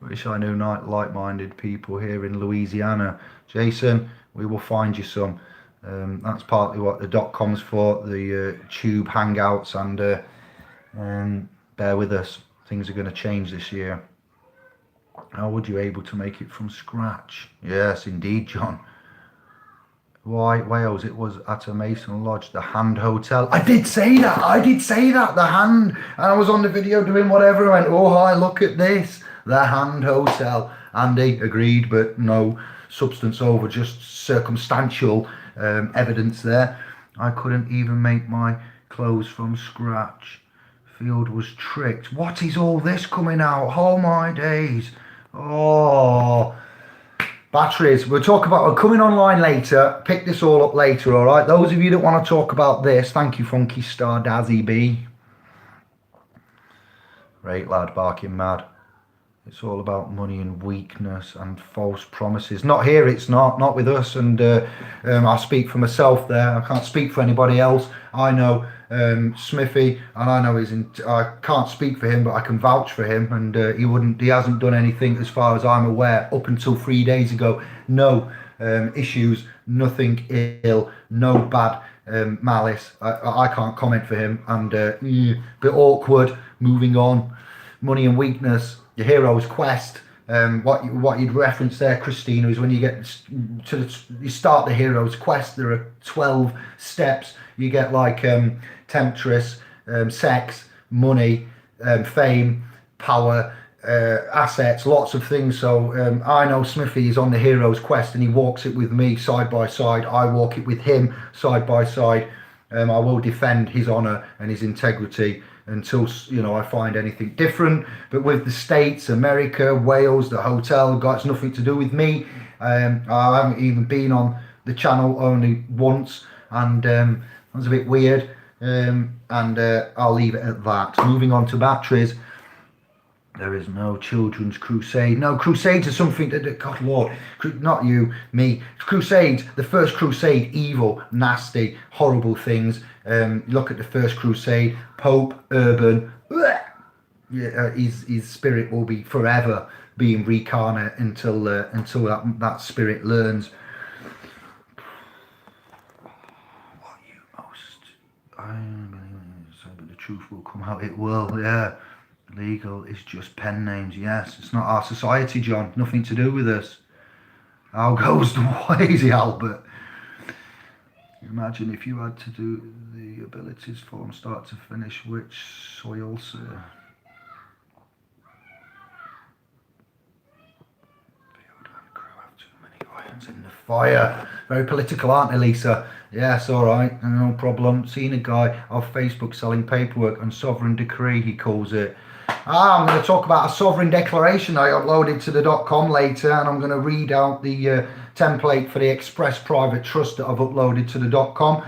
Wish I knew like-minded people here in Louisiana. Jason. We will find you some. That's partly what the .com's for, the tube hangouts, and bear with us. Things are going to change this year. How would you able to make it from scratch? Yes, indeed, John. Why Wales? It was at a Mason Lodge, the Hand Hotel. I did say that. The Hand. And I was on the video doing whatever. I went, oh, hi, look at this. The Hand Hotel. Andy agreed, but no substance over, just circumstantial evidence there. I couldn't even make my clothes from scratch. Field was tricked. What is all this coming out? Oh my days. Oh, batteries. We'll talk about coming online later. Pick this all up later, all right? Those of you that want to talk about this, thank you, Funky Star Dazzy B. Right, lad, barking mad. It's all about money and weakness and false promises. Not here, it's not with us. And I speak for myself there. I can't speak for anybody else. I know Smithy, and I know I can't speak for him, but I can vouch for him. And he hasn't done anything, as far as I'm aware, up until 3 days ago. No issues, nothing ill, no bad malice. I can't comment for him. And bit awkward. Moving on. Money and weakness. Your hero's quest, what you'd reference there, Christina, is when you get you start the hero's quest. There are 12 steps. You get like temptress, sex, money, fame, power, assets, lots of things. So I know Smithy is on the hero's quest, and he walks it with me side by side. I walk it with him side by side. I will defend his honour and his integrity until I find anything different. But with the States, America, Wales, the hotel, it's nothing to do with me. I haven't even been on the channel, only once, and that was a bit weird. I'll leave it at that. Moving on to batteries. There is no children's crusade. No, crusades are something that, God Lord, not you, me. Crusades, the first crusade, evil, nasty, horrible things. Look at the first crusade, Pope Urban. his spirit will be forever being reincarnate until that spirit learns what you most. I say, but the truth will come out. It will, yeah. Legal is just pen names. Yes, it's not our society, John. Nothing to do with us. How goes the Wazy, Albert? Imagine if you had to do the abilities from start to finish. Which soil, sir? In the fire. Very political, aren't they, Lisa? Yes, all right, no problem. Seen a guy off Facebook selling paperwork on sovereign decree, he calls it. I'm going to talk about a sovereign declaration I uploaded to the .com later, and I'm going to read out the template for the Express Private Trust that I've uploaded to the .com.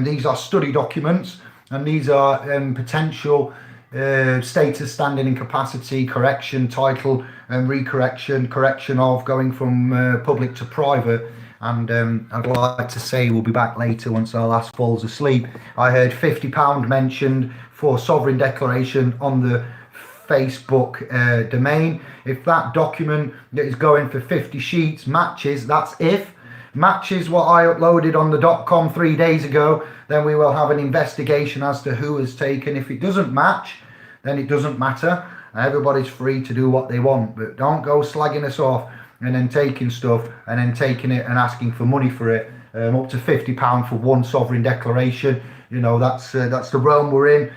These are study documents, and these are potential status, standing, and capacity, correction, title, and recorrection, correction of going from public to private. And I'd like to say we'll be back later once our last falls asleep. I heard £50 mentioned for sovereign declaration on the Facebook domain. If that document that is going for 50 sheets matches, matches what I uploaded on the .com 3 days ago, then we will have an investigation as to who has taken. If it doesn't match, then it doesn't matter. Everybody's free to do what they want, but don't go slagging us off and then taking stuff and then taking it and asking for money for it. Up to £50 for one sovereign declaration. You know, that's the realm we're in.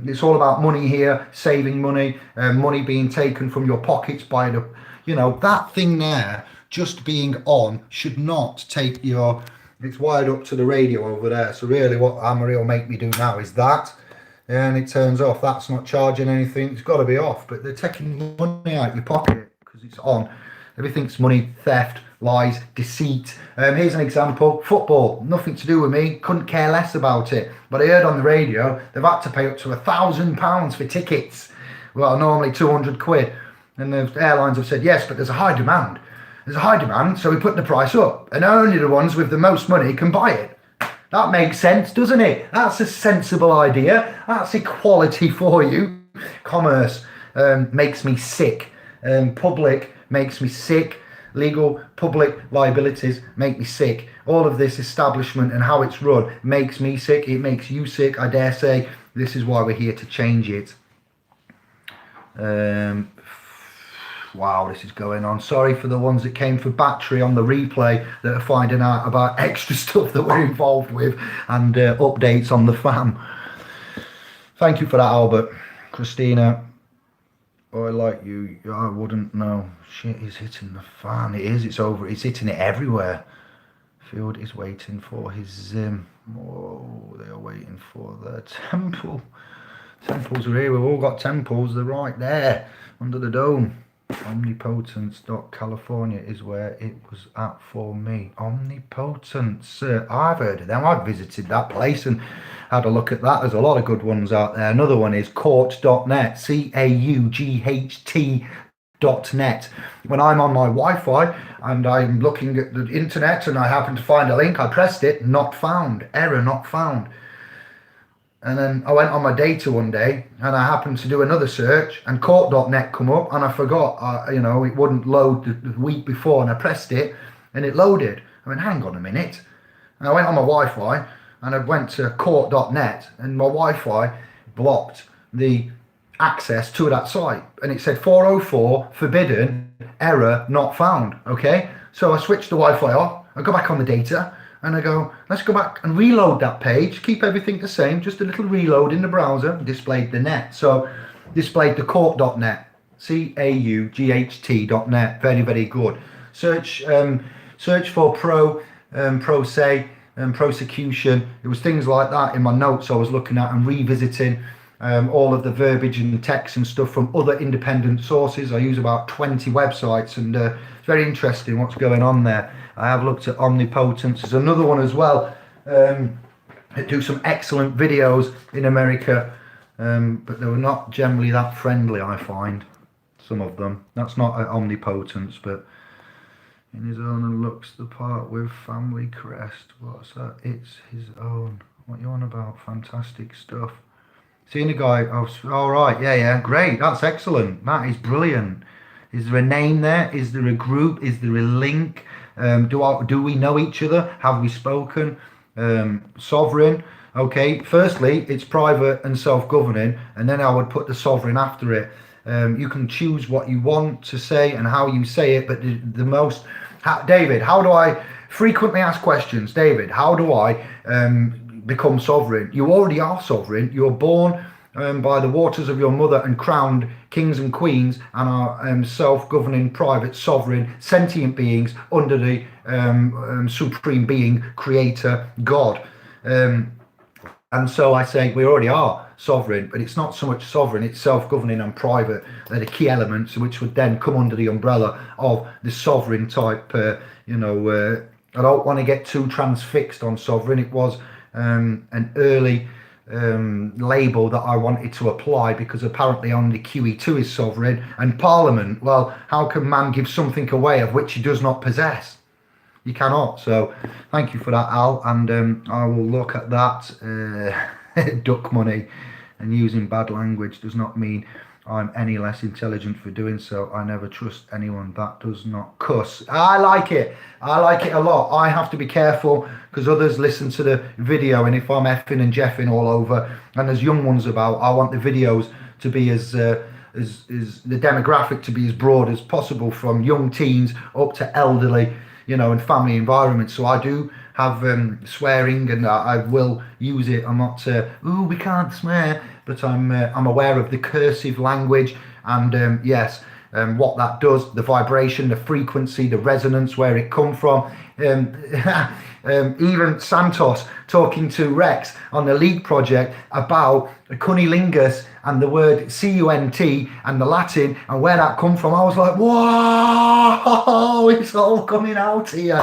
It's all about money here, saving money, money being taken from your pockets by the, you know, that thing there just being on should not take your, it's wired up to the radio over there. So really what Amory will make me do now is that, and it turns off. That's not charging anything. It's got to be off, but they're taking money out of your pocket because it's on. Everything's money, theft, lies, deceit. Here's an example. Football, nothing to do with me, couldn't care less about it. But I heard on the radio they've had to pay up to £1,000 for tickets. Well, normally 200 quid. And the airlines have said, yes, but there's a high demand. There's a high demand, so we put the price up. And only the ones with the most money can buy it. That makes sense, doesn't it? That's a sensible idea. That's equality for you. Commerce makes me sick. Public makes me sick. Legal, public liabilities make me sick. All of this establishment and how it's run makes me sick. It makes you sick, I dare say. This is why we're here to change it. Wow, this is going on. Sorry for the ones that came for battery on the replay that are finding out about extra stuff that we're involved with and updates on the fam. Thank you for that, Albert. Christina, oh, I like you. I wouldn't know. Shit is hitting the fan. It is. It's over. It's hitting it everywhere. Field is waiting for his oh, they are waiting for their temple. Temples are here. We've all got temples. They're right there under the dome. Omnipotence.California is where it was at for me. Omnipotence. I've heard of them. I've visited that place and had a look at that. There's a lot of good ones out there. Another one is Court.net. CAUGHT.net. When I'm on my Wi-Fi and I'm looking at the internet and I happen to find a link, I pressed it, not found. Error not found. And then I went on my data one day and I happened to do another search and court.net come up and I forgot, you know, it wouldn't load the week before and I pressed it and it loaded. I went, hang on a minute. And I went on my Wi-Fi and I went to court.net and my Wi-Fi blocked the access to that site. And it said 404, forbidden, error, not found. Okay. So I switched the Wi-Fi off. I go back on the data. And I go, let's go back and reload that page, keep everything the same, just a little reload in the browser, displayed the net. So displayed the court.net, CAUGHT.net, very, very good. Search for pro se, prosecution. It was things like that in my notes I was looking at and revisiting all of the verbiage and text and stuff from other independent sources. I use about 20 websites and it's very interesting what's going on there. I have looked at Omnipotence. There's another one as well that do some excellent videos in America, but they were not generally that friendly, I find, some of them. That's not Omnipotence, but in his own looks the part with family crest. What's that? It's his own. What you on about? Fantastic stuff. Seeing a guy. Oh, all right. Yeah, yeah. Great. That's excellent. That is brilliant. Is there a name there? Is there a group? Is there a link? Do we know each other? Have we spoken? Sovereign. Okay. Firstly, it's private and self-governing, and then I would put the sovereign after it. You can choose what you want to say and how you say it, but the most. David, how do I frequently ask questions? David, how do I become sovereign? You already are sovereign. You were born by the waters of your mother and crowned kings and queens and are self-governing, private, sovereign, sentient beings under the supreme being, creator, God. And so I say we already are sovereign, but it's not so much sovereign, it's self-governing and private. They're the key elements which would then come under the umbrella of the sovereign type. I don't want to get too transfixed on sovereign. It was an early label that I wanted to apply because apparently only QE2 is sovereign and Parliament. Well, how can man give something away of which he does not possess? You cannot. So thank you for that, Al, and I will look at that. Duck money and using bad language does not mean I'm any less intelligent for doing so. I never trust anyone that does not cuss. I like it. I like it a lot. I have to be careful because others listen to the video, and if I'm effing and jeffing all over and there's young ones about, I want the videos to be as the demographic to be as broad as possible, from young teens up to elderly, and family environments. So I do have swearing, and I will use it. I'm not we can't swear, but I'm aware of the cursive language, and yes, what that does, the vibration, the frequency, the resonance, where it come from. Even Santos talking to Rex on the League project about cunnilingus and the word cunt and the Latin and where that come from. I was like, whoa, it's all coming out here.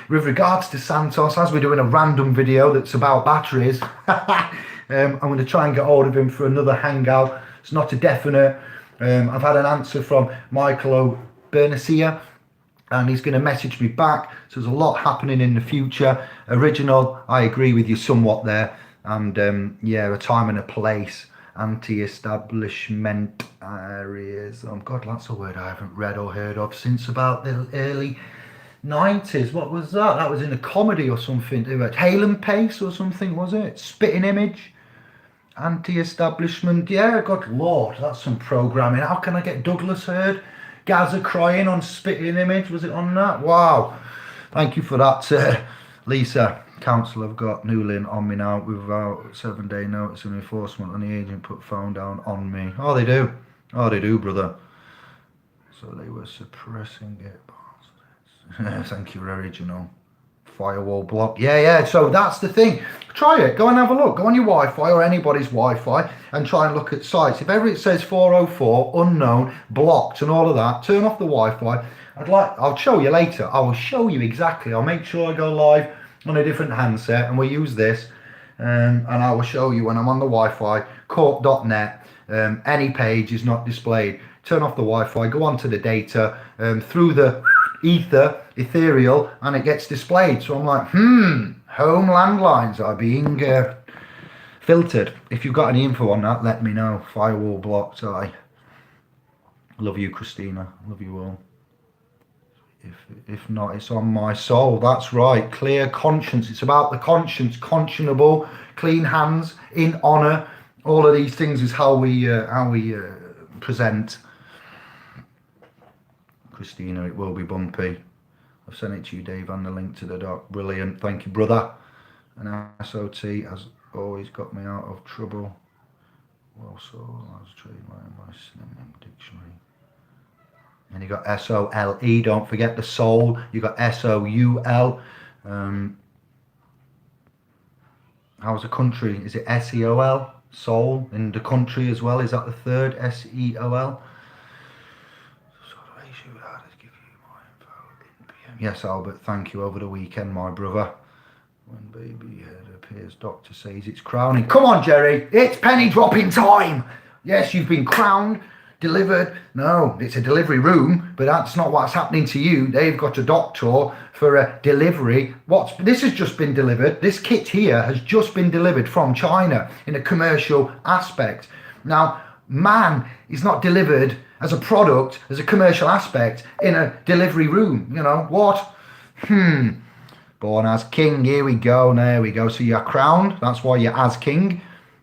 With regards to Santos, as we're doing a random video that's about batteries, I'm going to try and get hold of him for another hangout. It's not a definite. I've had an answer from Michael Bernicia, and he's going to message me back. So there's a lot happening in the future. Original, I agree with you somewhat there. And a time and a place. Anti-establishment areas. Oh God, that's a word I haven't read or heard of since about the early 90s. What was that? That was in a comedy or something. Hale and Pace or something, was it? Spitting Image. Anti-establishment. Yeah, God Lord, that's some programming. How can I get Douglas heard? Gaza crying on Spitting Image. Was it on that? Wow. Thank you for that, Lisa. Council have got Newlyn on me now without 7-day notice of enforcement, and the agent put phone down on me. Oh, they do. Oh, they do, brother. So they were suppressing it. Thank you, original. Firewall block. Yeah. So that's the thing. Try it. Go and have a look. Go on your Wi-Fi or anybody's Wi-Fi and try and look at sites. If ever it says 404, unknown, blocked and all of that, turn off the Wi-Fi. I'll show you later. I will show you exactly. I'll make sure I go live on a different handset and we'll use this. And I will show you when I'm on the Wi-Fi, corp.net, any page is not displayed. Turn off the Wi-Fi, go onto the data, through the ethereal, and it gets displayed. So I'm like, home landlines are being filtered. If you've got any info on that, let me know. Firewall blocked. I love you, Christina. Love you all. If not, it's on my soul. That's right. Clear conscience. It's about the conscience. Conscionable, clean hands, in honor. All of these things is how we present. Christina, it will be bumpy. I've sent it to you, Dave, and the link to the doc. Brilliant. Thank you, brother. And SOT has always got me out of trouble. Well, so I was trademarking my synonym dictionary. And you got SOLE, don't forget the soul. You got SOUL. How's the country? Is it SEOL? Soul in the country as well. Is that the third? SEOL? Yes, Albert, thank you. Over the weekend, my brother. When baby head appears, doctor says it's crowning. Come on, Jerry. It's penny dropping time. Yes, you've been crowned. delivered. No, it's a delivery room, but that's not what's happening to you. They've got a doctor for a delivery. This has just been delivered. This kit here has just been delivered from China in a commercial aspect. Now, man is not delivered as a product, as a commercial aspect in a delivery room. You know what? Born as king. Here we go. There we go. So you're crowned. That's why you're as king.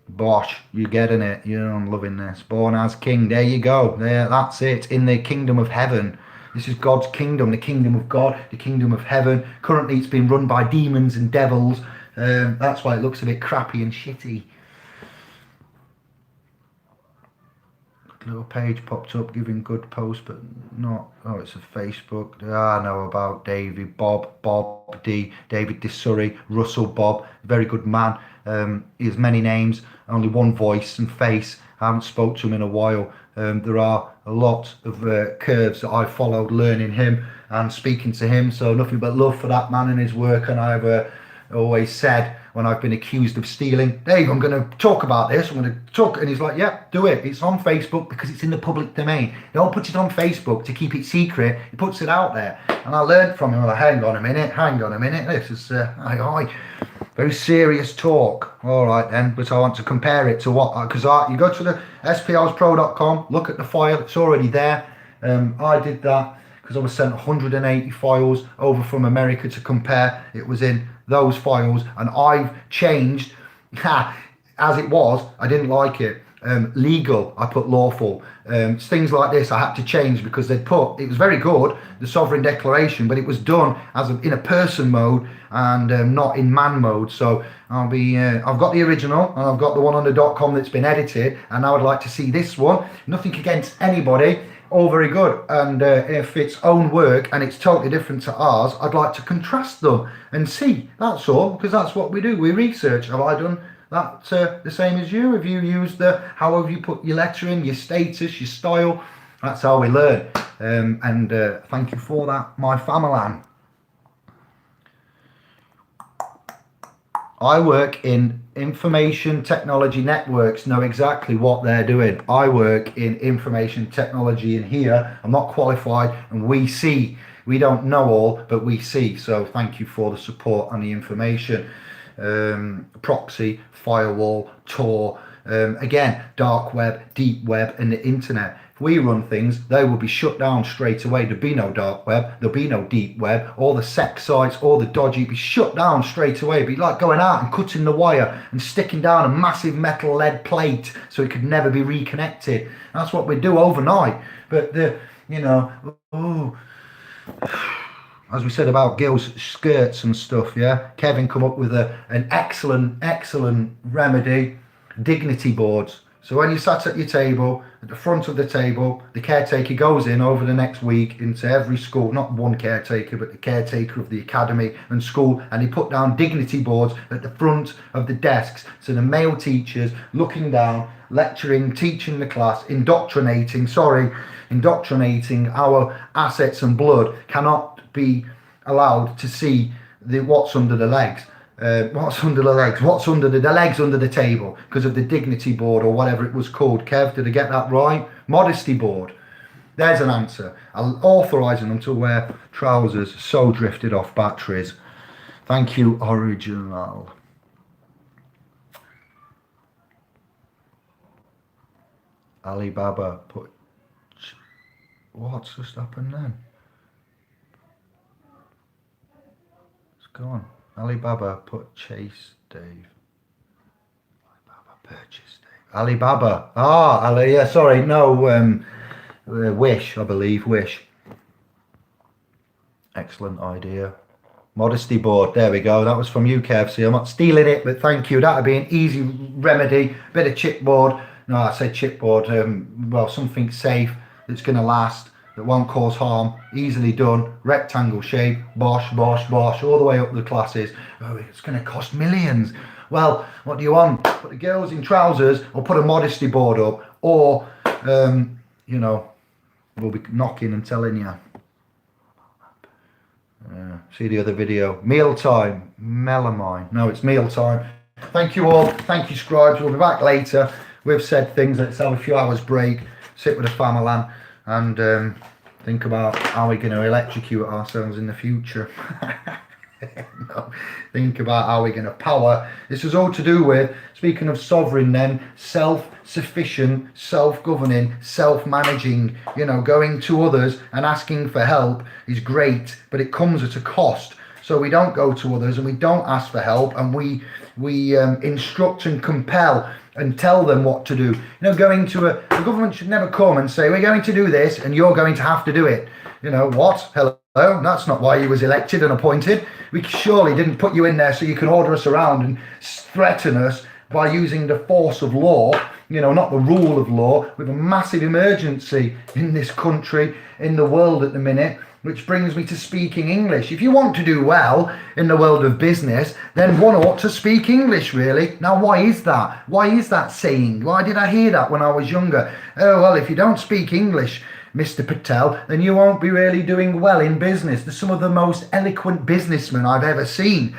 Bosh, you're getting it. I'm loving this. Born as king. There you go. There, that's it. In the kingdom of heaven. This is God's kingdom, the kingdom of God, the kingdom of heaven. Currently, it's been run by demons and devils. That's why it looks a bit crappy and shitty. Little page popped up giving good posts, but not. Oh, it's a Facebook. I know about David D, David DeSurry, Russell Bob, very good man. He has many names, only one voice and face. I haven't spoke to him in a while. There are a lot of curves that I followed learning him and speaking to him, so nothing but love for that man and his work. And I've always said, when I've been accused of stealing, Dave, I'm going to talk about this, I'm going to talk, and he's like, yeah, do it. It's on Facebook because it's in the public domain. Don't put it on Facebook to keep it secret. He puts it out there. And I learned from him, like, hang on a minute, this is very serious talk. All right then, but I want to compare it to what, because you go to the sphousepro.com, look at the file, it's already there. I did that because I was sent 180 files over from America to compare. It was in those files, and I've changed as it was. I didn't like it. Legal, I put lawful. Things like this I had to change because it was very good, the sovereign declaration, but it was done in a person mode and not in man mode. So I've got the original and I've got the one on the .com that's been edited, and I would like to see this one. Nothing against anybody, all very good, and if it's own work and it's totally different to ours, I'd like to contrast them and see. That's all, because that's what we do. We research. Have I done that the same as you? Have you used how have you put your lettering, your status, your style? That's how we learn. And thank you for that, my family. I work in information technology networks, know exactly what they're doing. I work in information technology in here. I'm not qualified, and we see. We don't know all, but we see. So thank you for the support and the information. Proxy, firewall, Tor, again, dark web, deep web, and the internet. If we run things, they will be shut down straight away. There'll be no dark web, there'll be no deep web, all the sex sites, all the dodgy, be shut down straight away. It'd be like going out and cutting the wire and sticking down a massive metal lead plate so it could never be reconnected. That's what we do overnight. But as we said about girls' skirts and stuff, yeah, Kevin come up with an excellent remedy: dignity boards. So when you sat at your table, at the front of the table, the caretaker goes in over the next week into every school, not one caretaker, but the caretaker of the academy and school, and he put down dignity boards at the front of the desks. So the male teachers looking down, lecturing, teaching the class, indoctrinating our assets and blood cannot be allowed to see what's under the legs. What's under the legs? What's under the legs under the table because of the dignity board or whatever it was called. Kev, did I get that right? Modesty board. There's an answer. Authorising them to wear trousers so drifted off batteries. Thank you, original. Alibaba put. What's just happened then? It's gone. Alibaba put Chase Dave. Alibaba purchase Dave. Alibaba. Yeah, sorry, no, Wish, I believe, Wish. Excellent idea. Modesty board, there we go. That was from you, Kev. See, I'm not stealing it, but thank you. That would be an easy remedy. Bit of chipboard. No, I said chipboard. Well, something safe that's going to last, that won't cause harm, easily done, rectangle shape, bosh, all the way up the classes. Oh, it's going to cost millions. Well, what do you want? Put the girls in trousers or put a modesty board up, or, we'll be knocking and telling you. See the other video. Mealtime, melamine. No, it's mealtime. Thank you all. Thank you, scribes. We'll be back later. We've said things. Let's have a few hours break. sit with a family and think about how we're going to electrocute ourselves in the future. No, think about how we're going to power. This is all to do with, speaking of sovereign then, self-sufficient, self-governing, self-managing. You know, going to others and asking for help is great, but it comes at a cost. So we don't go to others and we don't ask for help, and we instruct and compel and tell them what to do. You know, going to the government should never come and say, we're going to do this and you're going to have to do it. You know, what? Hello? That's not why you was elected and appointed. We surely didn't put you in there so you can order us around and threaten us by using the force of law, you know, not the rule of law, with a massive emergency in this country, in the world at the minute. Which brings me to speaking English. If you want to do well in the world of business, then one ought to speak English, really. Now, why is that? Why is that saying? Why did I hear that when I was younger? Oh, well, if you don't speak English, Mr. Patel, then you won't be really doing well in business. They're some of the most eloquent businessmen I've ever seen,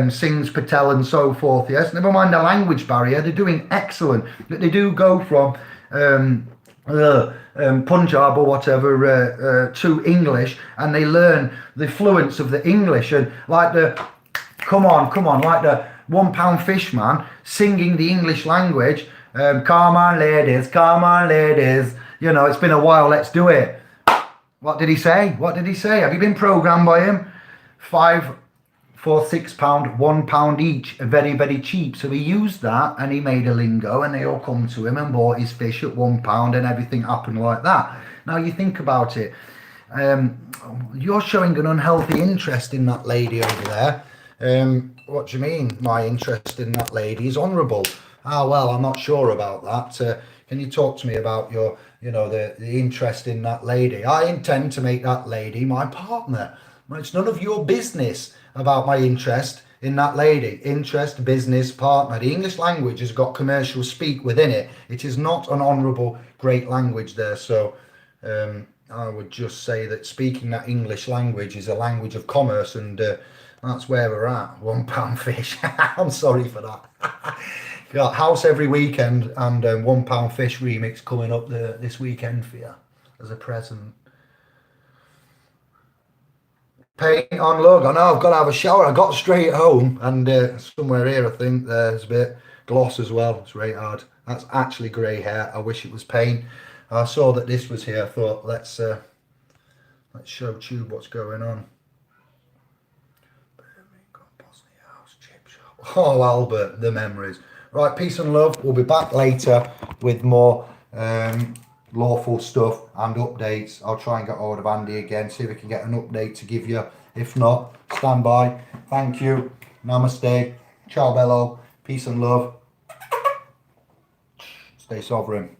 sings Patel and so forth, yes. Never mind the language barrier, they're doing excellent. But they do go from Punjab or whatever to English, and they learn the fluence of the English, and like the come on like the £1 fish man singing the English language. Come on ladies, you know, it's been a while, let's do it. What did he say? Have you been programmed by him? 5 for £6, £1 each, very, very cheap. So he used that and he made a lingo, and they all come to him and bought his fish at £1, and everything happened like that. Now you think about it, you're showing an unhealthy interest in that lady over there. What do you mean my interest in that lady is honourable? Ah, well, I'm not sure about that. Can you talk to me about your, you know, the interest in that lady? I intend to make that lady my partner. Well, it's none of your business about my interest in that lady. Interest, business, partner. The English language has got commercial speak within it. It is not an honourable, great language there. So I would just say that speaking that English language is a language of commerce, and that's where we're at. £1 fish. I'm sorry for that. Got house every weekend, and £1 fish remix coming up this weekend for you as a present. Paint on lug. I know I've got to have a shower. I got straight home, and somewhere here I think there's a bit gloss as well. It's very hard. That's actually grey hair. I wish it was paint. I saw that this was here. I thought let's show Tube what's going on. Oh, Albert, the memories. Right, peace and love. We'll be back later with more lawful stuff and updates. I'll try and get hold of Andy again, see if we can get an update to give you. If not, stand by. Thank you. Namaste. Ciao bello. Peace and love. Stay sovereign.